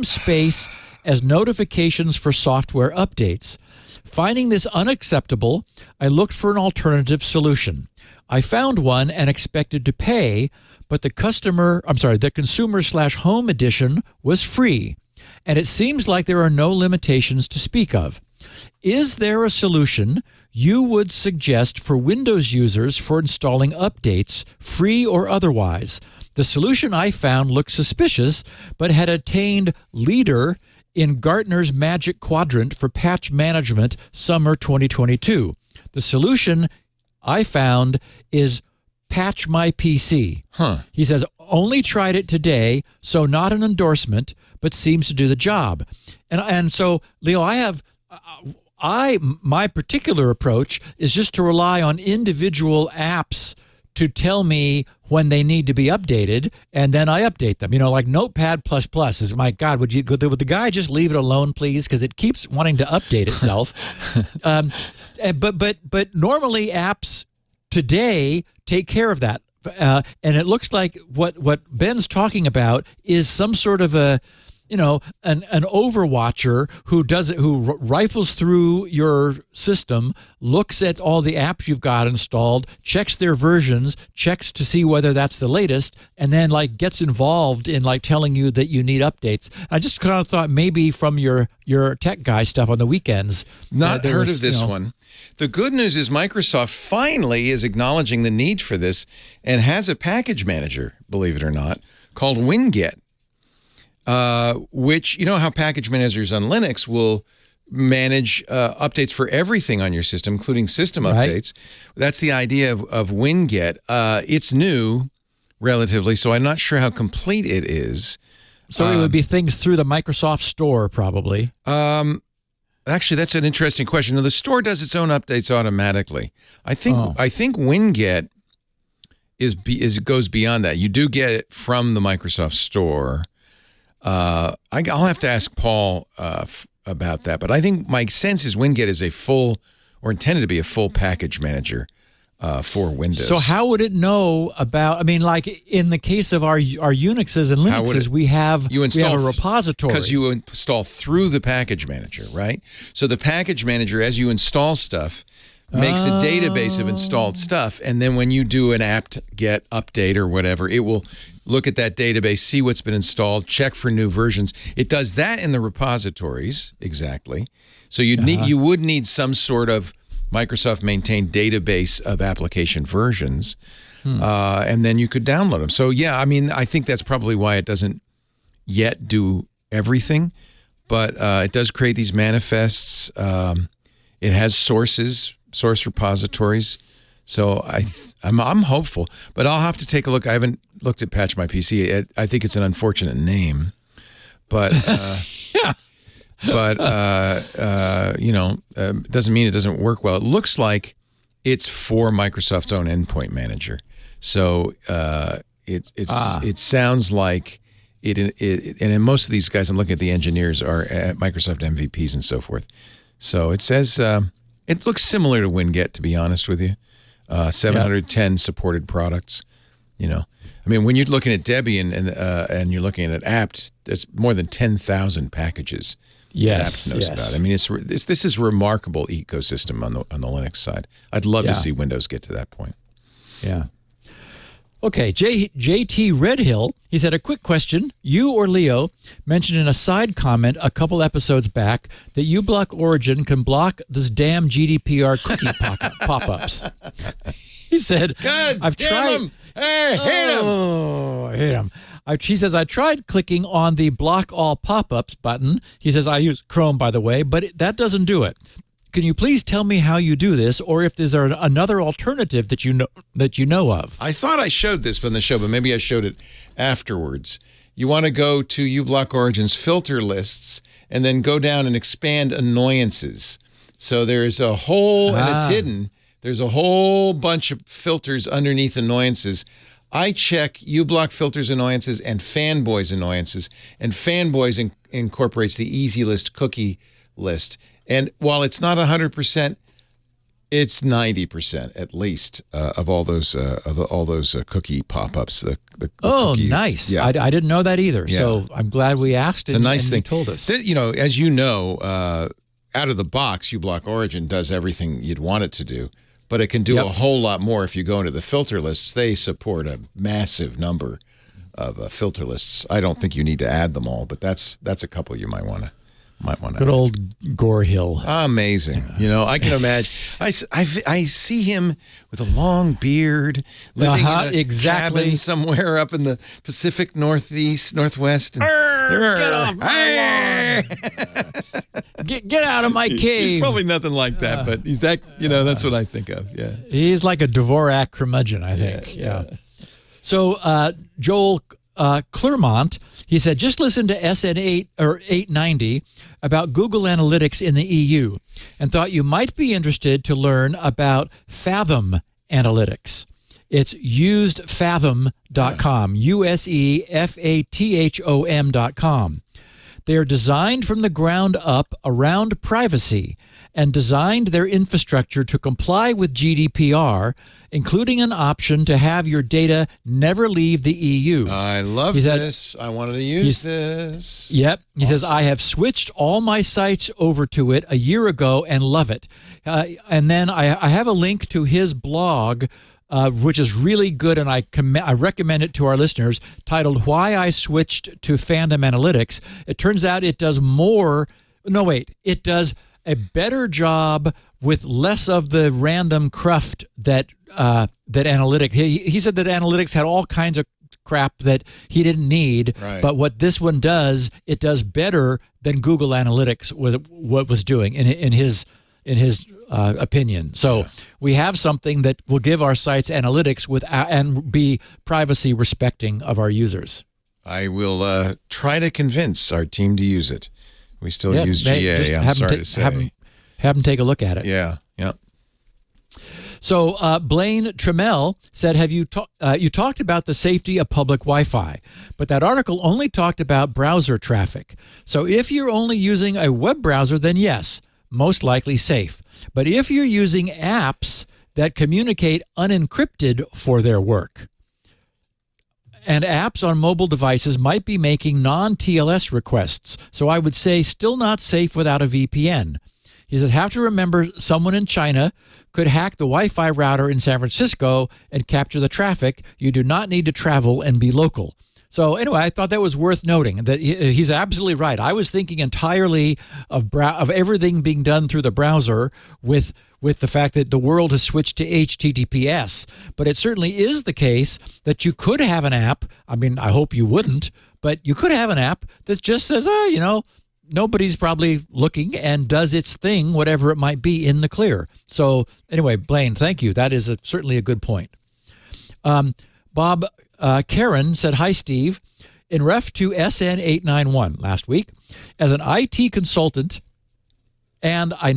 space as notifications for software updates. Finding this unacceptable, I looked for an alternative solution. I found one and expected to pay, but the consumer/home edition was free, and it seems like there are no limitations to speak of. Is there a solution you would suggest for Windows users for installing updates, free or otherwise? The solution I found looked suspicious, but had attained leader in Gartner's Magic Quadrant for Patch Management Summer 2022. The solution I found is Patch My PC. He says, only tried it today, so not an endorsement, but seems to do the job. And so, Leo, my particular approach is just to rely on individual apps to tell me when they need to be updated, and then I update them. You know, like Notepad++ is, my God, would the guy just leave it alone, please? Because it keeps wanting to update itself. But normally apps today take care of that. And it looks like what Ben's talking about is some sort of an overwatcher who rifles through your system, looks at all the apps you've got installed, checks their versions, checks to see whether that's the latest, and then gets involved in telling you that you need updates. I just kind of thought maybe from your tech guy stuff on the weekends. Not heard of this one. The good news is Microsoft finally is acknowledging the need for this and has a package manager, believe it or not, called Winget. Which, you know how package managers on Linux will manage updates for everything on your system, including system updates. That's the idea of Winget. It's new, relatively, so I'm not sure how complete it is. So it would be things through the Microsoft Store, probably. Actually, that's an interesting question. Now, the store does its own updates automatically. I think Winget goes beyond that. You do get it from the Microsoft Store. I'll have to ask Paul about that, but I think my sense is Winget is intended to be a full package manager for Windows. So how would it know about? I mean, like in the case of our Unixes and Linuxes, we have a repository because you install through the package manager, right? So the package manager, as you install stuff, makes a database of installed stuff. And then when you do an apt-get update or whatever, it will look at that database, see what's been installed, check for new versions. It does that in the repositories, exactly. So you would need some sort of Microsoft maintained database of application versions, and then you could download them. So yeah, I mean, I think that's probably why it doesn't yet do everything, but it does create these manifests. It has source repositories. So I'm hopeful, but I'll have to take a look. I haven't looked at Patch My PC. I think it's an unfortunate name, but it doesn't mean it doesn't work well. It looks like it's for Microsoft's own endpoint manager. So it sounds like it. And in most of these guys, I'm looking at the engineers are at Microsoft MVPs and so forth. So it says it looks similar to Winget, to be honest with you. 710 supported products. I mean, when you're looking at Debian and you're looking at apt, it's more than 10,000 packages. Yes, apt knows about. I mean, this is a remarkable ecosystem on the Linux side. I'd love to see Windows get to that point. Yeah. Okay, JT Redhill, he said, a quick question. You or Leo mentioned in a side comment a couple episodes back that uBlock Origin can block this damn GDPR cookie pop-ups. He said, God I've tried. Him. Hey, hate him. Oh, I hate him. She says, I tried clicking on the block all pop-ups button. He says, I use Chrome, by the way, but that doesn't do it. Can you please tell me how you do this, or if there's another alternative that you know of? I thought I showed this on the show, but maybe I showed it afterwards. You want to go to uBlock Origin's filter lists and then go down and expand annoyances. So there's a whole, and it's hidden, there's a whole bunch of filters underneath annoyances. I check uBlock filters annoyances and Fanboys annoyances, and Fanboys incorporates the Easy List cookie list. And while it's not 100%, it's 90% at least of all those cookie pop-ups. The cookie, nice! Yeah. I didn't know that either. Yeah. So I'm glad we asked. It's a nice thing. You told us. As you know, out of the box, uBlock Origin does everything you'd want it to do, but it can do a whole lot more if you go into the filter lists. They support a massive number of filter lists. I don't think you need to add them all, but that's a couple you might want to. Good old Gore Hill. Amazing. I can imagine. I see him with a long beard, living in a cabin somewhere up in the Pacific Northwest. Get off my lawn. Get out of my cave. He's probably nothing like that, but he's that, that's what I think of. Yeah. He's like a Dvorak curmudgeon, I think. Yeah. So Joel Clermont, he said, just listen to SN8 or 890 about Google Analytics in the EU and thought you might be interested to learn about Fathom Analytics. It's usedfathom.com, usefathom.com. They are designed from the ground up around privacy and designed their infrastructure to comply with GDPR, including an option to have your data never leave the EU. I love this. I wanted to use this. Yep. He says, I have switched all my sites over to it a year ago and love it. And then I have a link to his blog, which is really good, and I recommend it to our listeners, titled Why I Switched to Phantom Analytics. It turns out it does it does a better job with less of the random cruft that analytics. He said that analytics had all kinds of crap that he didn't need, but what this one does, it does better than Google Analytics was doing in his opinion. So we have something that will give our sites analytics and be privacy respecting of our users. I will try to convince our team to use it. We still use GA, I'm sorry to say. Have them take a look at it. Yeah. So Blaine Trammell said, "Have you talked about the safety of public Wi-Fi, but that article only talked about browser traffic. So if you're only using a web browser, then yes, most likely safe. But if you're using apps that communicate unencrypted for their work, and apps on mobile devices might be making non-TLS requests, so I would say still not safe without a VPN. He says, have to remember someone in China could hack the Wi-Fi router in San Francisco and capture the traffic. You do not need to travel and be local. So anyway, I thought that was worth noting, that he's absolutely right. I was thinking entirely of everything being done through the browser with the fact that the world has switched to HTTPS. But it certainly is the case that you could have an app. I mean, I hope you wouldn't, but you could have an app that just says, nobody's probably looking and does its thing, whatever it might be, in the clear. So anyway, Blaine, thank you. That is certainly a good point. Bob Karen said, hi, Steve. In ref to SN891 last week, as an IT consultant, and I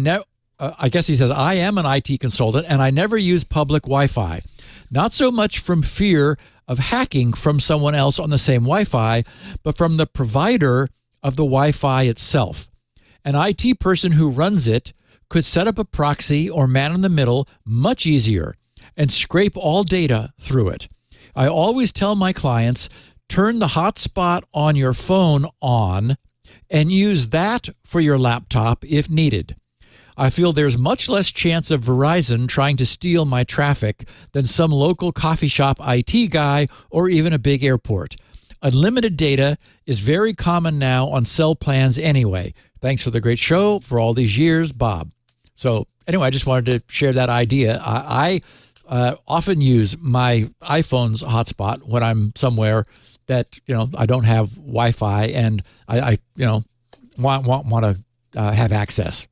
guess he says, I am an IT consultant, and I never use public Wi-Fi. Not so much from fear of hacking from someone else on the same Wi-Fi, but from the provider of the Wi-Fi itself. An IT person who runs it could set up a proxy or man in the middle much easier and scrape all data through it. I always tell my clients, turn the hotspot on your phone on and use that for your laptop if needed. I feel there's much less chance of Verizon trying to steal my traffic than some local coffee shop IT guy or even a big airport. Unlimited data is very common now on cell plans anyway. Thanks for the great show for all these years, Bob. So anyway, I just wanted to share that idea. I often use my iPhone's hotspot when I'm somewhere that I don't have Wi-Fi, and I want to have access.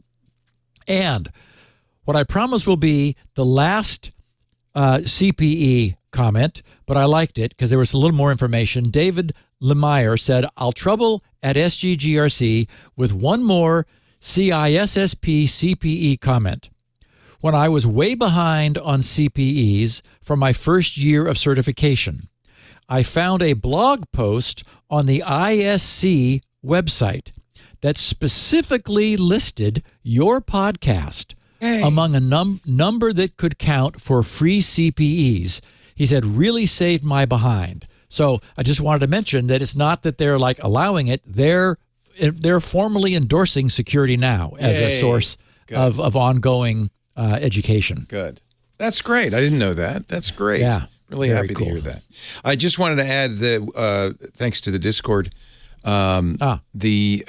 And what I promise will be the last CPE comment, but I liked it because there was a little more information. David Lemire said, I'll trouble at SGGRC with one more CISSP CPE comment. When I was way behind on CPEs for my first year of certification, I found a blog post on the ISC website that specifically listed your podcast among a number that could count for free CPEs. He said, really saved my behind. So I just wanted to mention that it's not that they're like allowing it. They're formally endorsing Security Now as a source of ongoing education. Good. That's great. I didn't know that. That's great. Yeah. Really happy to hear that. I just wanted to add that thanks to the Discord, the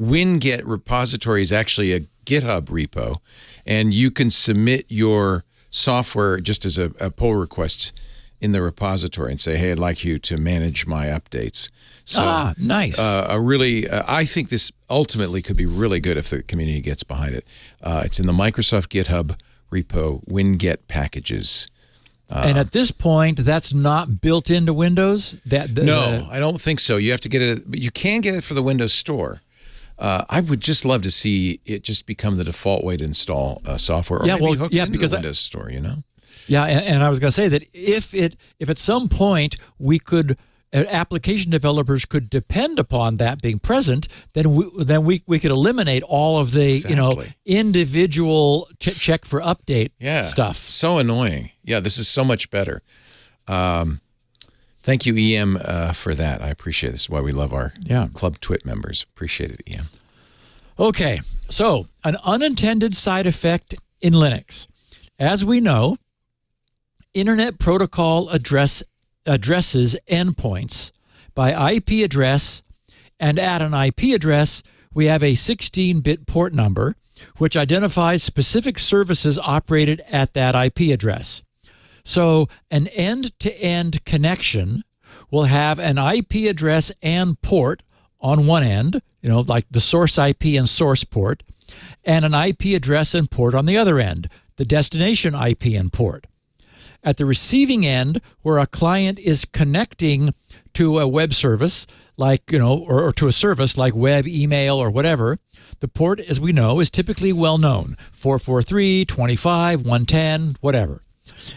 Winget repository is actually a GitHub repo, and you can submit your software just as a pull request in the repository and say, hey, I'd like you to manage my updates. So, nice. I think this ultimately could be really good if the community gets behind it. It's in the Microsoft GitHub repo, Winget packages. And at this point, that's not built into Windows? No, I don't think so. You have to get it, but you can get it for the Windows Store. I would just love to see it just become the default way to install software, or maybe hook into the Windows Store, Yeah, and I was going to say that if at some point application developers could depend upon that being present, then we could eliminate all of the individual check for update stuff. So annoying. Yeah, this is so much better. Thank you, EM, for that. I appreciate it. This is why we love our Club TWiT members. Appreciate it, EM. Okay, so an unintended side effect in Linux. As we know, Internet Protocol addresses endpoints by IP address, and at an IP address, we have a 16-bit port number, which identifies specific services operated at that IP address. So an end-to-end connection will have an IP address and port on one end, like the source IP and source port, and an IP address and port on the other end, the destination IP and port. At the receiving end, where a client is connecting to a web service, or to a service like web, email, or whatever, the port, as we know, is typically well known, 443, 25, 110, whatever.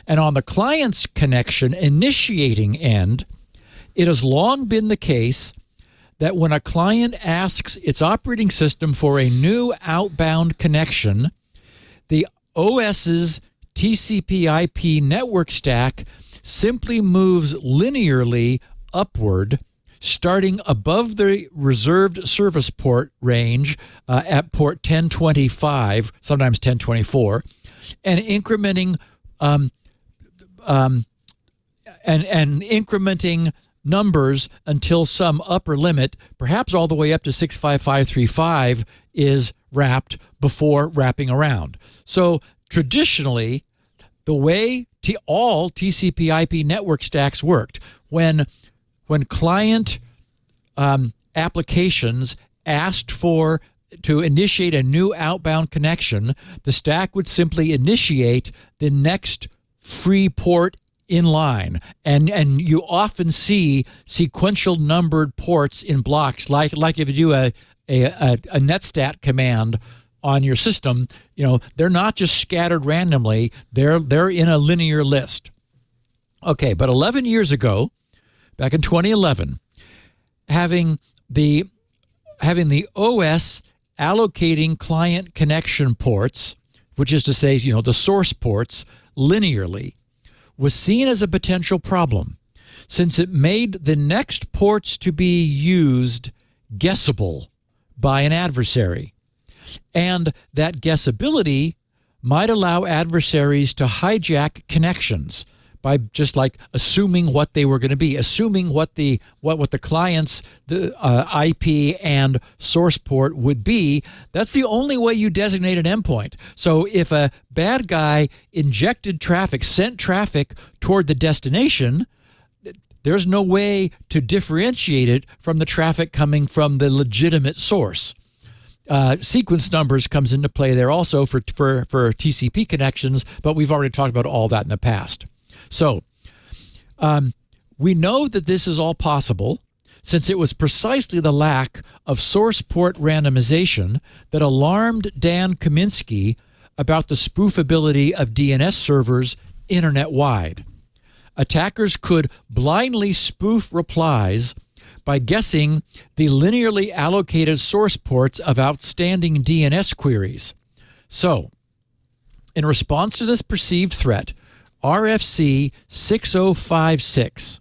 And on the client's connection initiating end, it has long been the case that when a client asks its operating system for a new outbound connection, the OS's TCP/IP network stack simply moves linearly upward starting above the reserved service port range at port 1025, sometimes 1024, and incrementing and incrementing numbers until some upper limit, perhaps all the way up to 65535, is wrapped before wrapping around. So traditionally, the way all TCP/IP network stacks worked, when client applications asked to initiate a new outbound connection, the stack would simply initiate the next free port in line, and you often see sequential numbered ports in blocks, like if you do a netstat command on your system. They're not just scattered randomly, they're in a linear list. Okay, but 11 years ago, back in 2011, having the OS allocating client connection ports, which is to say, the source ports, linearly, was seen as a potential problem, since it made the next ports to be used guessable by an adversary. And that guessability might allow adversaries to hijack connections by just like assuming what they were going to be, assuming what the client's IP and source port would be. That's the only way you designate an endpoint. So if a bad guy injected traffic, sent traffic toward the destination, there's no way to differentiate it from the traffic coming from the legitimate source. Sequence numbers comes into play there also for TCP connections, but we've already talked about all that in the past. So we know that this is all possible, since it was precisely the lack of source port randomization that alarmed Dan Kaminsky about the spoofability of DNS servers internet-wide. Attackers could blindly spoof replies by guessing the linearly allocated source ports of outstanding DNS queries. So, in response to this perceived threat, RFC 6056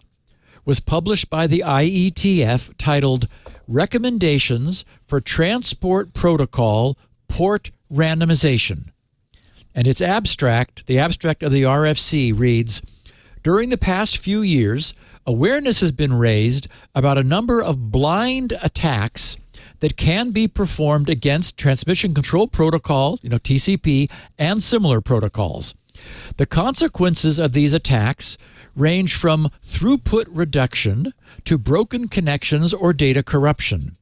was published by the IETF, titled Recommendations for Transport Protocol Port Randomization. And its abstract, the abstract of the RFC, reads, "During the past few years, awareness has been raised about a number of blind attacks that can be performed against Transmission Control Protocol, TCP, and similar protocols. The consequences of these attacks range from throughput reduction to broken connections or data corruption.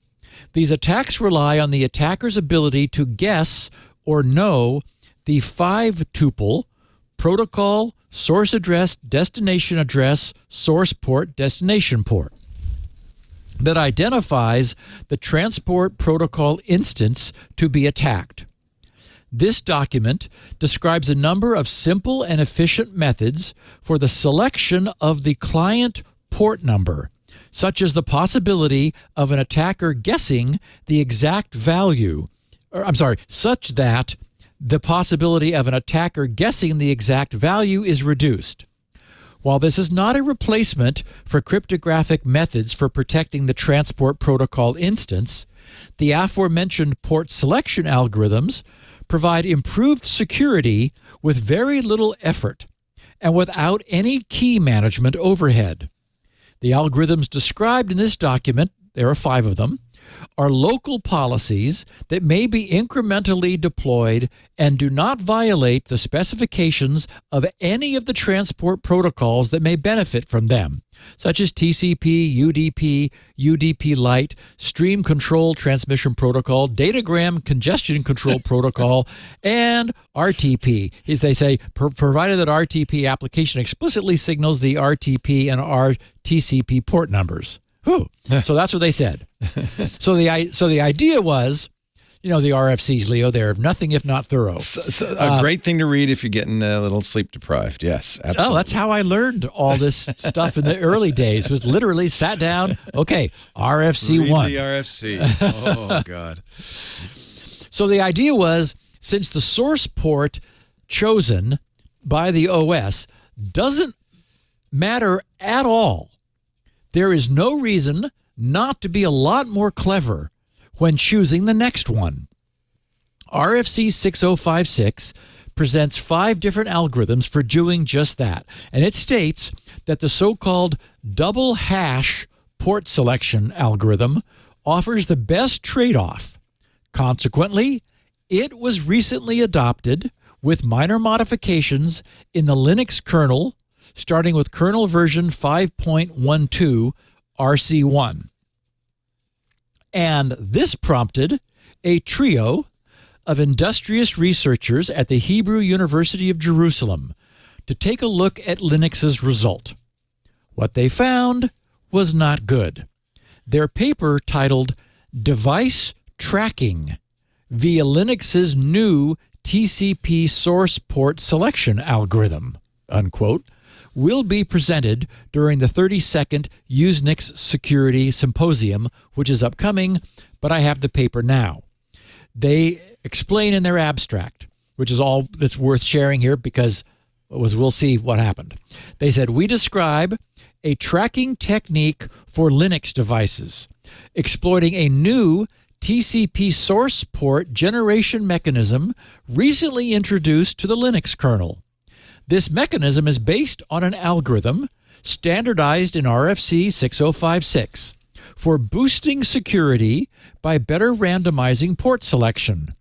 These attacks rely on the attacker's ability to guess or know the 5-tuple protocol, source address, source port, destination port that identifies the transport protocol instance to be attacked. This document describes a number of simple and efficient methods for the selection of the client port number, such as the possibility of an attacker guessing the exact value, such that the possibility of an attacker guessing the exact value is reduced. While this is not a replacement for cryptographic methods for protecting the transport protocol instance, the aforementioned port selection algorithms provide improved security with very little effort and without any key management overhead. The algorithms described in this document, there are 5 of them, are local policies that may be incrementally deployed and do not violate the specifications of any of the transport protocols that may benefit from them, such as TCP, UDP, UDP Lite, Stream Control Transmission Protocol, Datagram Congestion Control Protocol, and RTP. As they say, provided that RTP application explicitly signals the RTP and RTCP port numbers. Whew. So that's what they said. So the idea was, the RFCs, Leo, they're nothing if not thorough. So a great thing to read if you're getting a little sleep deprived. Yes, absolutely. Oh, that's how I learned all this stuff in the early days, was literally sat down, okay, RFC 1. Read the RFC. Oh, God. So the idea was, since the source port chosen by the OS doesn't matter at all, there is no reason not to be a lot more clever when choosing the next one. RFC 6056 presents 5 different algorithms for doing just that, and it states that the so-called double hash port selection algorithm offers the best trade-off. Consequently, it was recently adopted with minor modifications in the Linux kernel, starting with kernel version 5.12 RC1. And this prompted a trio of industrious researchers at the Hebrew University of Jerusalem to take a look at Linux's result. What they found was not good. Their paper, titled Device Tracking via Linux's new TCP source port selection algorithm, unquote, will be presented during the 32nd Usenix Security Symposium, which is upcoming, but I have the paper now. They explain in their abstract, which is all that's worth sharing here because we'll see what happened. They said, we describe a tracking technique for Linux devices, exploiting a new TCP source port generation mechanism recently introduced to the Linux kernel. This mechanism is based on an algorithm standardized in RFC 6056 for boosting security by better randomizing port selection.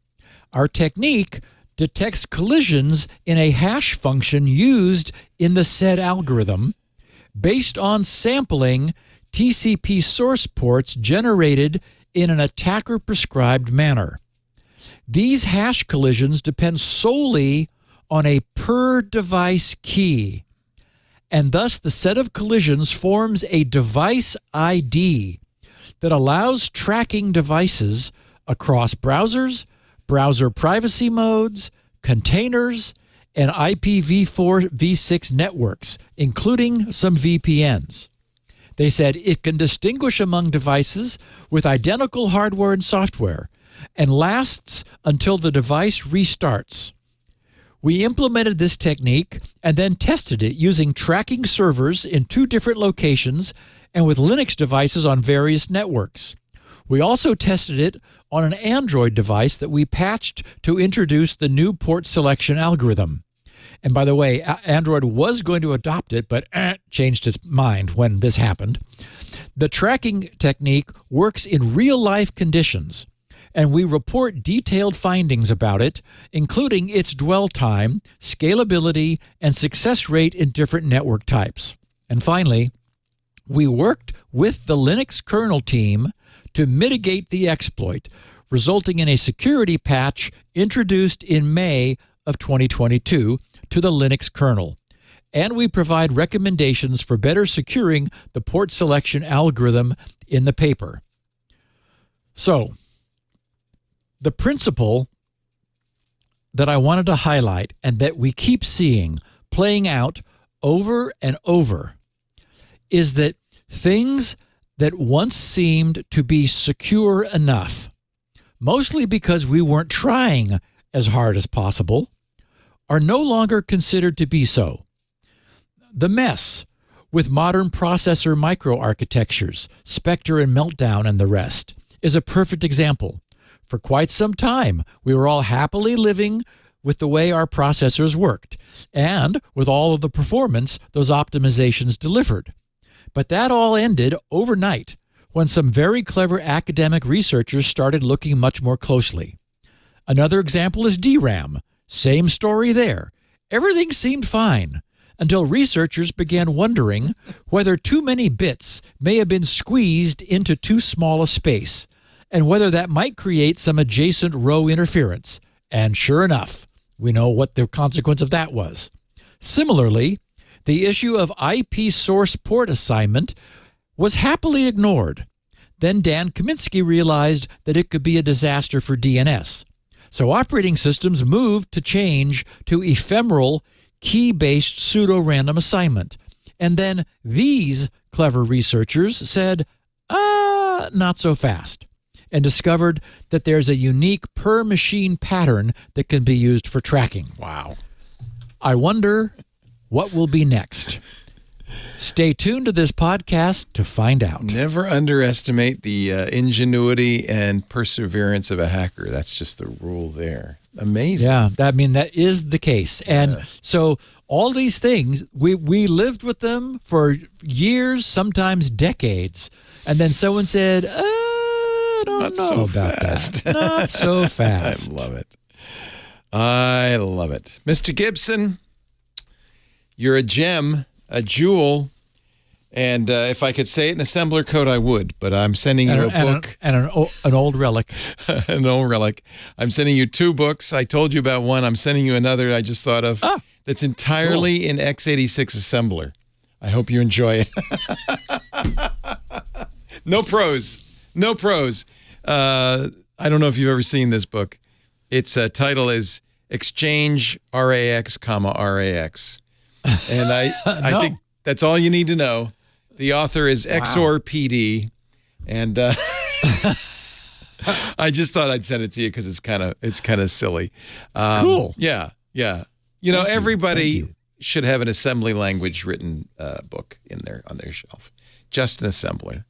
Our technique detects collisions in a hash function used in the said algorithm based on sampling TCP source ports generated in an attacker-prescribed manner. These hash collisions depend solely on a per-device key, and thus the set of collisions forms a device ID that allows tracking devices across browsers, browser privacy modes, containers, and IPv4 v6 networks, including some VPNs. They said it can distinguish among devices with identical hardware and software and lasts until the device restarts. We implemented this technique and then tested it using tracking servers in 2 different locations and with Linux devices on various networks. We also tested it on an Android device that we patched to introduce the new port selection algorithm. And by the way, Android was going to adopt it, but changed its mind when this happened. The tracking technique works in real-life conditions, and we report detailed findings about it, including its dwell time, scalability, and success rate in different network types. And finally, we worked with the Linux kernel team to mitigate the exploit, resulting in a security patch introduced in May of 2022 to the Linux kernel. And we provide recommendations for better securing the port selection algorithm in the paper. So, the principle that I wanted to highlight and that we keep seeing playing out over and over is that things that once seemed to be secure enough, mostly because we weren't trying as hard as possible, are no longer considered to be so. The mess with modern processor microarchitectures, Spectre and Meltdown and the rest, is a perfect example. For quite some time, we were all happily living with the way our processors worked and with all of the performance those optimizations delivered. But that all ended overnight when some very clever academic researchers started looking much more closely. Another example is DRAM. Same story there. Everything seemed fine until researchers began wondering whether too many bits may have been squeezed into too small a space and whether that might create some adjacent row interference. And sure enough, we know what the consequence of that was. Similarly, the issue of IP source port assignment was happily ignored. Then Dan Kaminsky realized that it could be a disaster for DNS. So operating systems moved to change to ephemeral, key-based pseudo-random assignment. And then these clever researchers said, not so fast, and discovered that there's a unique per-machine pattern that can be used for tracking. Wow. I wonder what will be next. Stay tuned to this podcast to find out. Never underestimate the ingenuity and perseverance of a hacker. That's just the rule there. Amazing. Yeah, that is the case. And so all these things, we lived with them for years, sometimes decades. And then someone said, I don't Not know so about fast. that. Not so fast. I love it. I love it. Mr. Gibson, you're a gem, a jewel. And if I could say it in assembler code, I would. But I'm sending you a book. And an old relic. An old relic. I'm sending you 2 books. I told you about one. I'm sending you another I just thought of that's entirely in x86 assembler. I hope you enjoy it. No prose. No prose. I don't know if you've ever seen this book. Its title is Exchange RAX, RAX. And I think that's all you need to know. The author is XOR PD, and I just thought I'd send it to you because it's kind of silly. Cool. Yeah. You know, everybody should have an assembly language written book in there on their shelf. Just an assembler.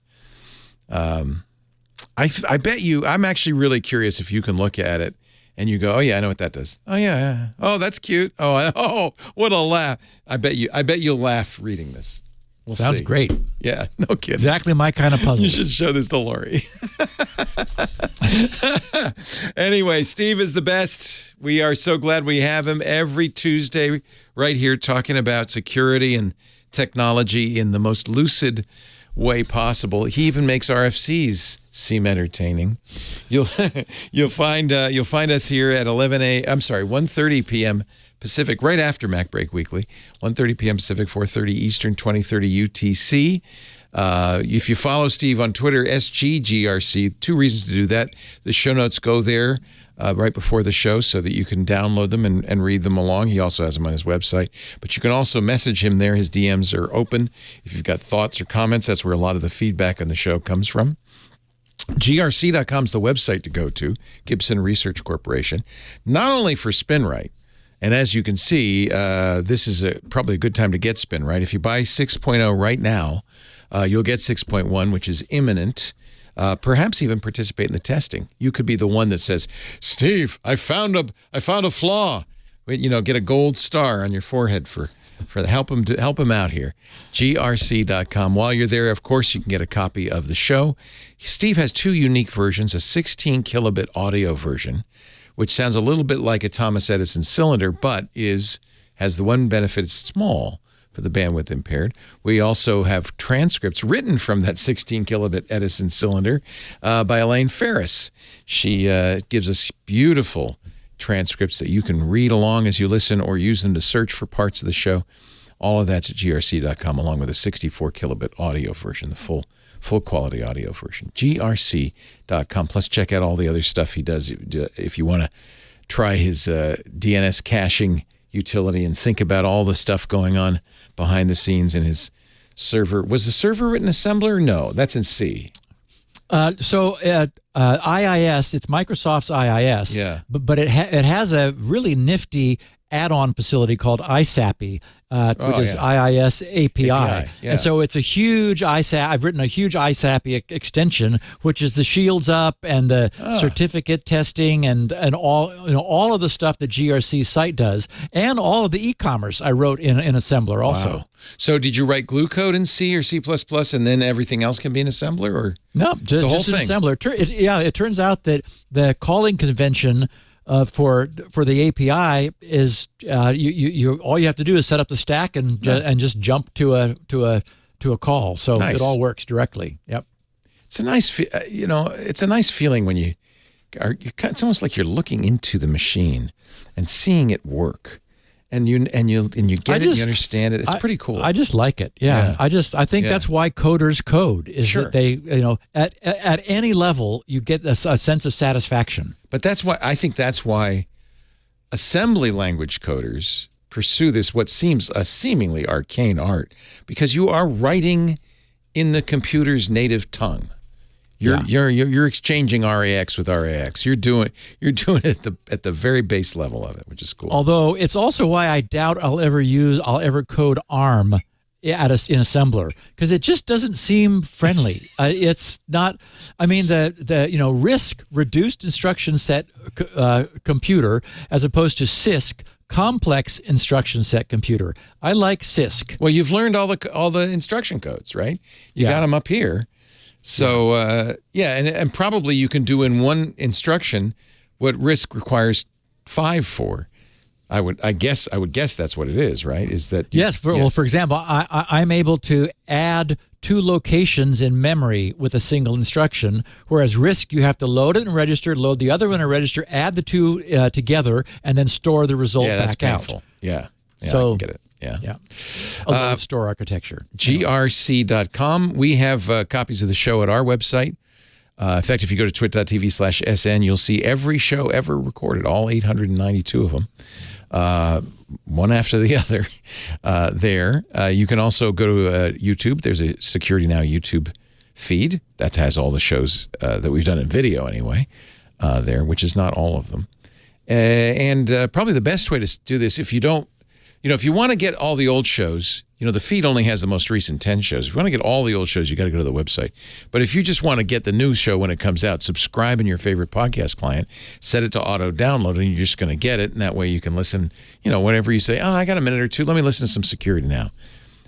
I bet you. I'm actually really curious if you can look at it and you go, oh yeah, I know what that does. Oh yeah. Oh, that's cute. Oh, what a laugh. I bet you'll laugh reading this. We'll Sounds see. great. Yeah, no kidding. Exactly my kind of puzzle. You should show this to Lori. Anyway, Steve is the best. We are so glad we have him every Tuesday right here talking about security and technology in the most lucid way possible. He even makes RFCs seem entertaining. You'll find us here at 1:30 p.m. Pacific, right after MacBreak Weekly, 1:30 p.m. Pacific, 4:30 Eastern, 20:30 UTC. If you follow Steve on Twitter, SGGRC, 2 reasons to do that. The show notes go there right before the show so that you can download them and read them along. He also has them on his website. But you can also message him there. His DMs are open. If you've got thoughts or comments, that's where a lot of the feedback on the show comes from. GRC.com is the website to go to, Gibson Research Corporation, not only for SpinRite. And as you can see, this is probably a good time to get SpinRite. If you buy 6.0 right now, you'll get 6.1, which is imminent. Perhaps even participate in the testing. You could be the one that says, Steve, I found a flaw. You know, get a gold star on your forehead for help him out here. GRC.com. While you're there, of course, you can get a copy of the show. Steve has 2 unique versions, a 16 kilobit audio version, which sounds a little bit like a Thomas Edison cylinder, but has the one benefit, it's small for the bandwidth impaired. We also have transcripts written from that 16 kilobit Edison cylinder by Elaine Ferris. She gives us beautiful transcripts that you can read along as you listen or use them to search for parts of the show. All of that's at grc.com, along with a 64 kilobit audio version, the full quality audio version. grc.com. Plus, check out all the other stuff he does if you want to try his DNS caching utility and think about all the stuff going on behind the scenes in his server. Was the server written assembler? No, that's in C. So at IIS, it's Microsoft's IIS, but it has a really nifty add-on facility called ISAPI, which is IIS API. And so it's a huge ISAP. I've written a huge ISAPI extension, which is the shields up and the certificate testing and all of the stuff that GRC's site does, and all of the e-commerce I wrote in assembler also. Wow. So did you write glue code in C or C++, and then everything else can be an assembler, or no? The whole just thing? An assembler. It turns out that the calling convention for the API is you all you have to do is set up the stack and just jump to a call. So nice. It all works directly. Yep. It's a nice it's a nice feeling when it's almost like you're looking into the machine and seeing it work. And you get it, and you understand it. It's pretty cool. I just like it. Yeah. I think that's why coders code is that they, at any level you get a sense of satisfaction. But that's why assembly language coders pursue this, what seems a seemingly arcane art, because you are writing in the computer's native tongue. You're exchanging RAX with RAX. You're doing it at the very base level of it, which is cool. Although it's also why I doubt I'll ever code ARM in assembler, because it just doesn't seem friendly. It's not. I mean, the RISC, reduced instruction set computer, as opposed to CISC, complex instruction set computer. I like CISC. Well, you've learned all the instruction codes, right? You got them up here. So and probably you can do in one instruction what RISC requires 5 for. I would guess that's what it is, right? Is that Well, for example, I'm able to add 2 locations in memory with a single instruction, whereas RISC, you have to load it and register, load the other one and register, add the 2 together, and then store the result back that's painful. out. Yeah, so I get it. Yeah. A load store architecture. GRC.com. We have copies of the show at our website. In fact, if you go to twit.tv/SN, you'll see every show ever recorded, all 892 of them. One after the other there. You can also go to YouTube. There's a Security Now YouTube feed that has all the shows that we've done in video anyway there, which is not all of them. And probably the best way to do this, if you don't, if you want to get all the old shows, the feed only has the most recent 10 shows. If you want to get all the old shows, you got to go to the website. But if you just want to get the new show when it comes out, subscribe in your favorite podcast client, set it to auto download, and you're just going to get it. And that way you can listen, whenever you say, oh, I got a minute or two, let me listen to some Security Now,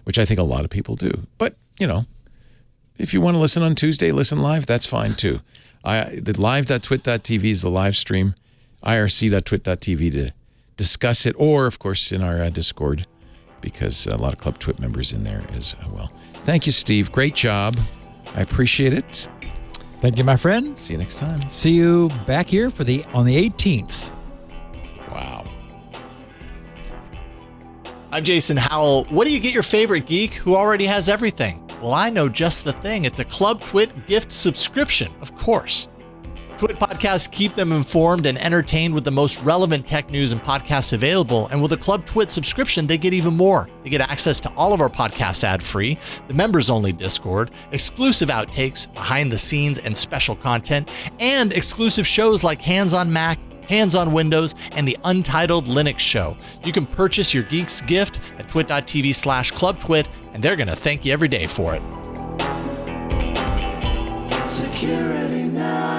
which I think a lot of people do. But, if you want to listen on Tuesday, listen live, that's fine too. The live.twit.tv is the live stream, irc.twit.tv to discuss it, or, of course, in our Discord, because a lot of Club Twit members in there as well. Thank you, Steve. Great job. I appreciate it. Thank you, my friend. See you next time. See you back here on the 18th. Wow. I'm Jason Howell. What do you get your favorite geek who already has everything? Well, I know just the thing. It's a Club Twit gift subscription, of course. Twit podcasts keep them informed and entertained with the most relevant tech news and podcasts available. And with a Club Twit subscription, they get even more. They get access to all of our podcasts ad-free, the members-only Discord, exclusive outtakes, behind the scenes and special content, and exclusive shows like Hands on Mac, Hands on Windows, and the Untitled Linux Show. You can purchase your geek's gift at twit.tv/clubtwit, and they're going to thank you every day for it. Security Now.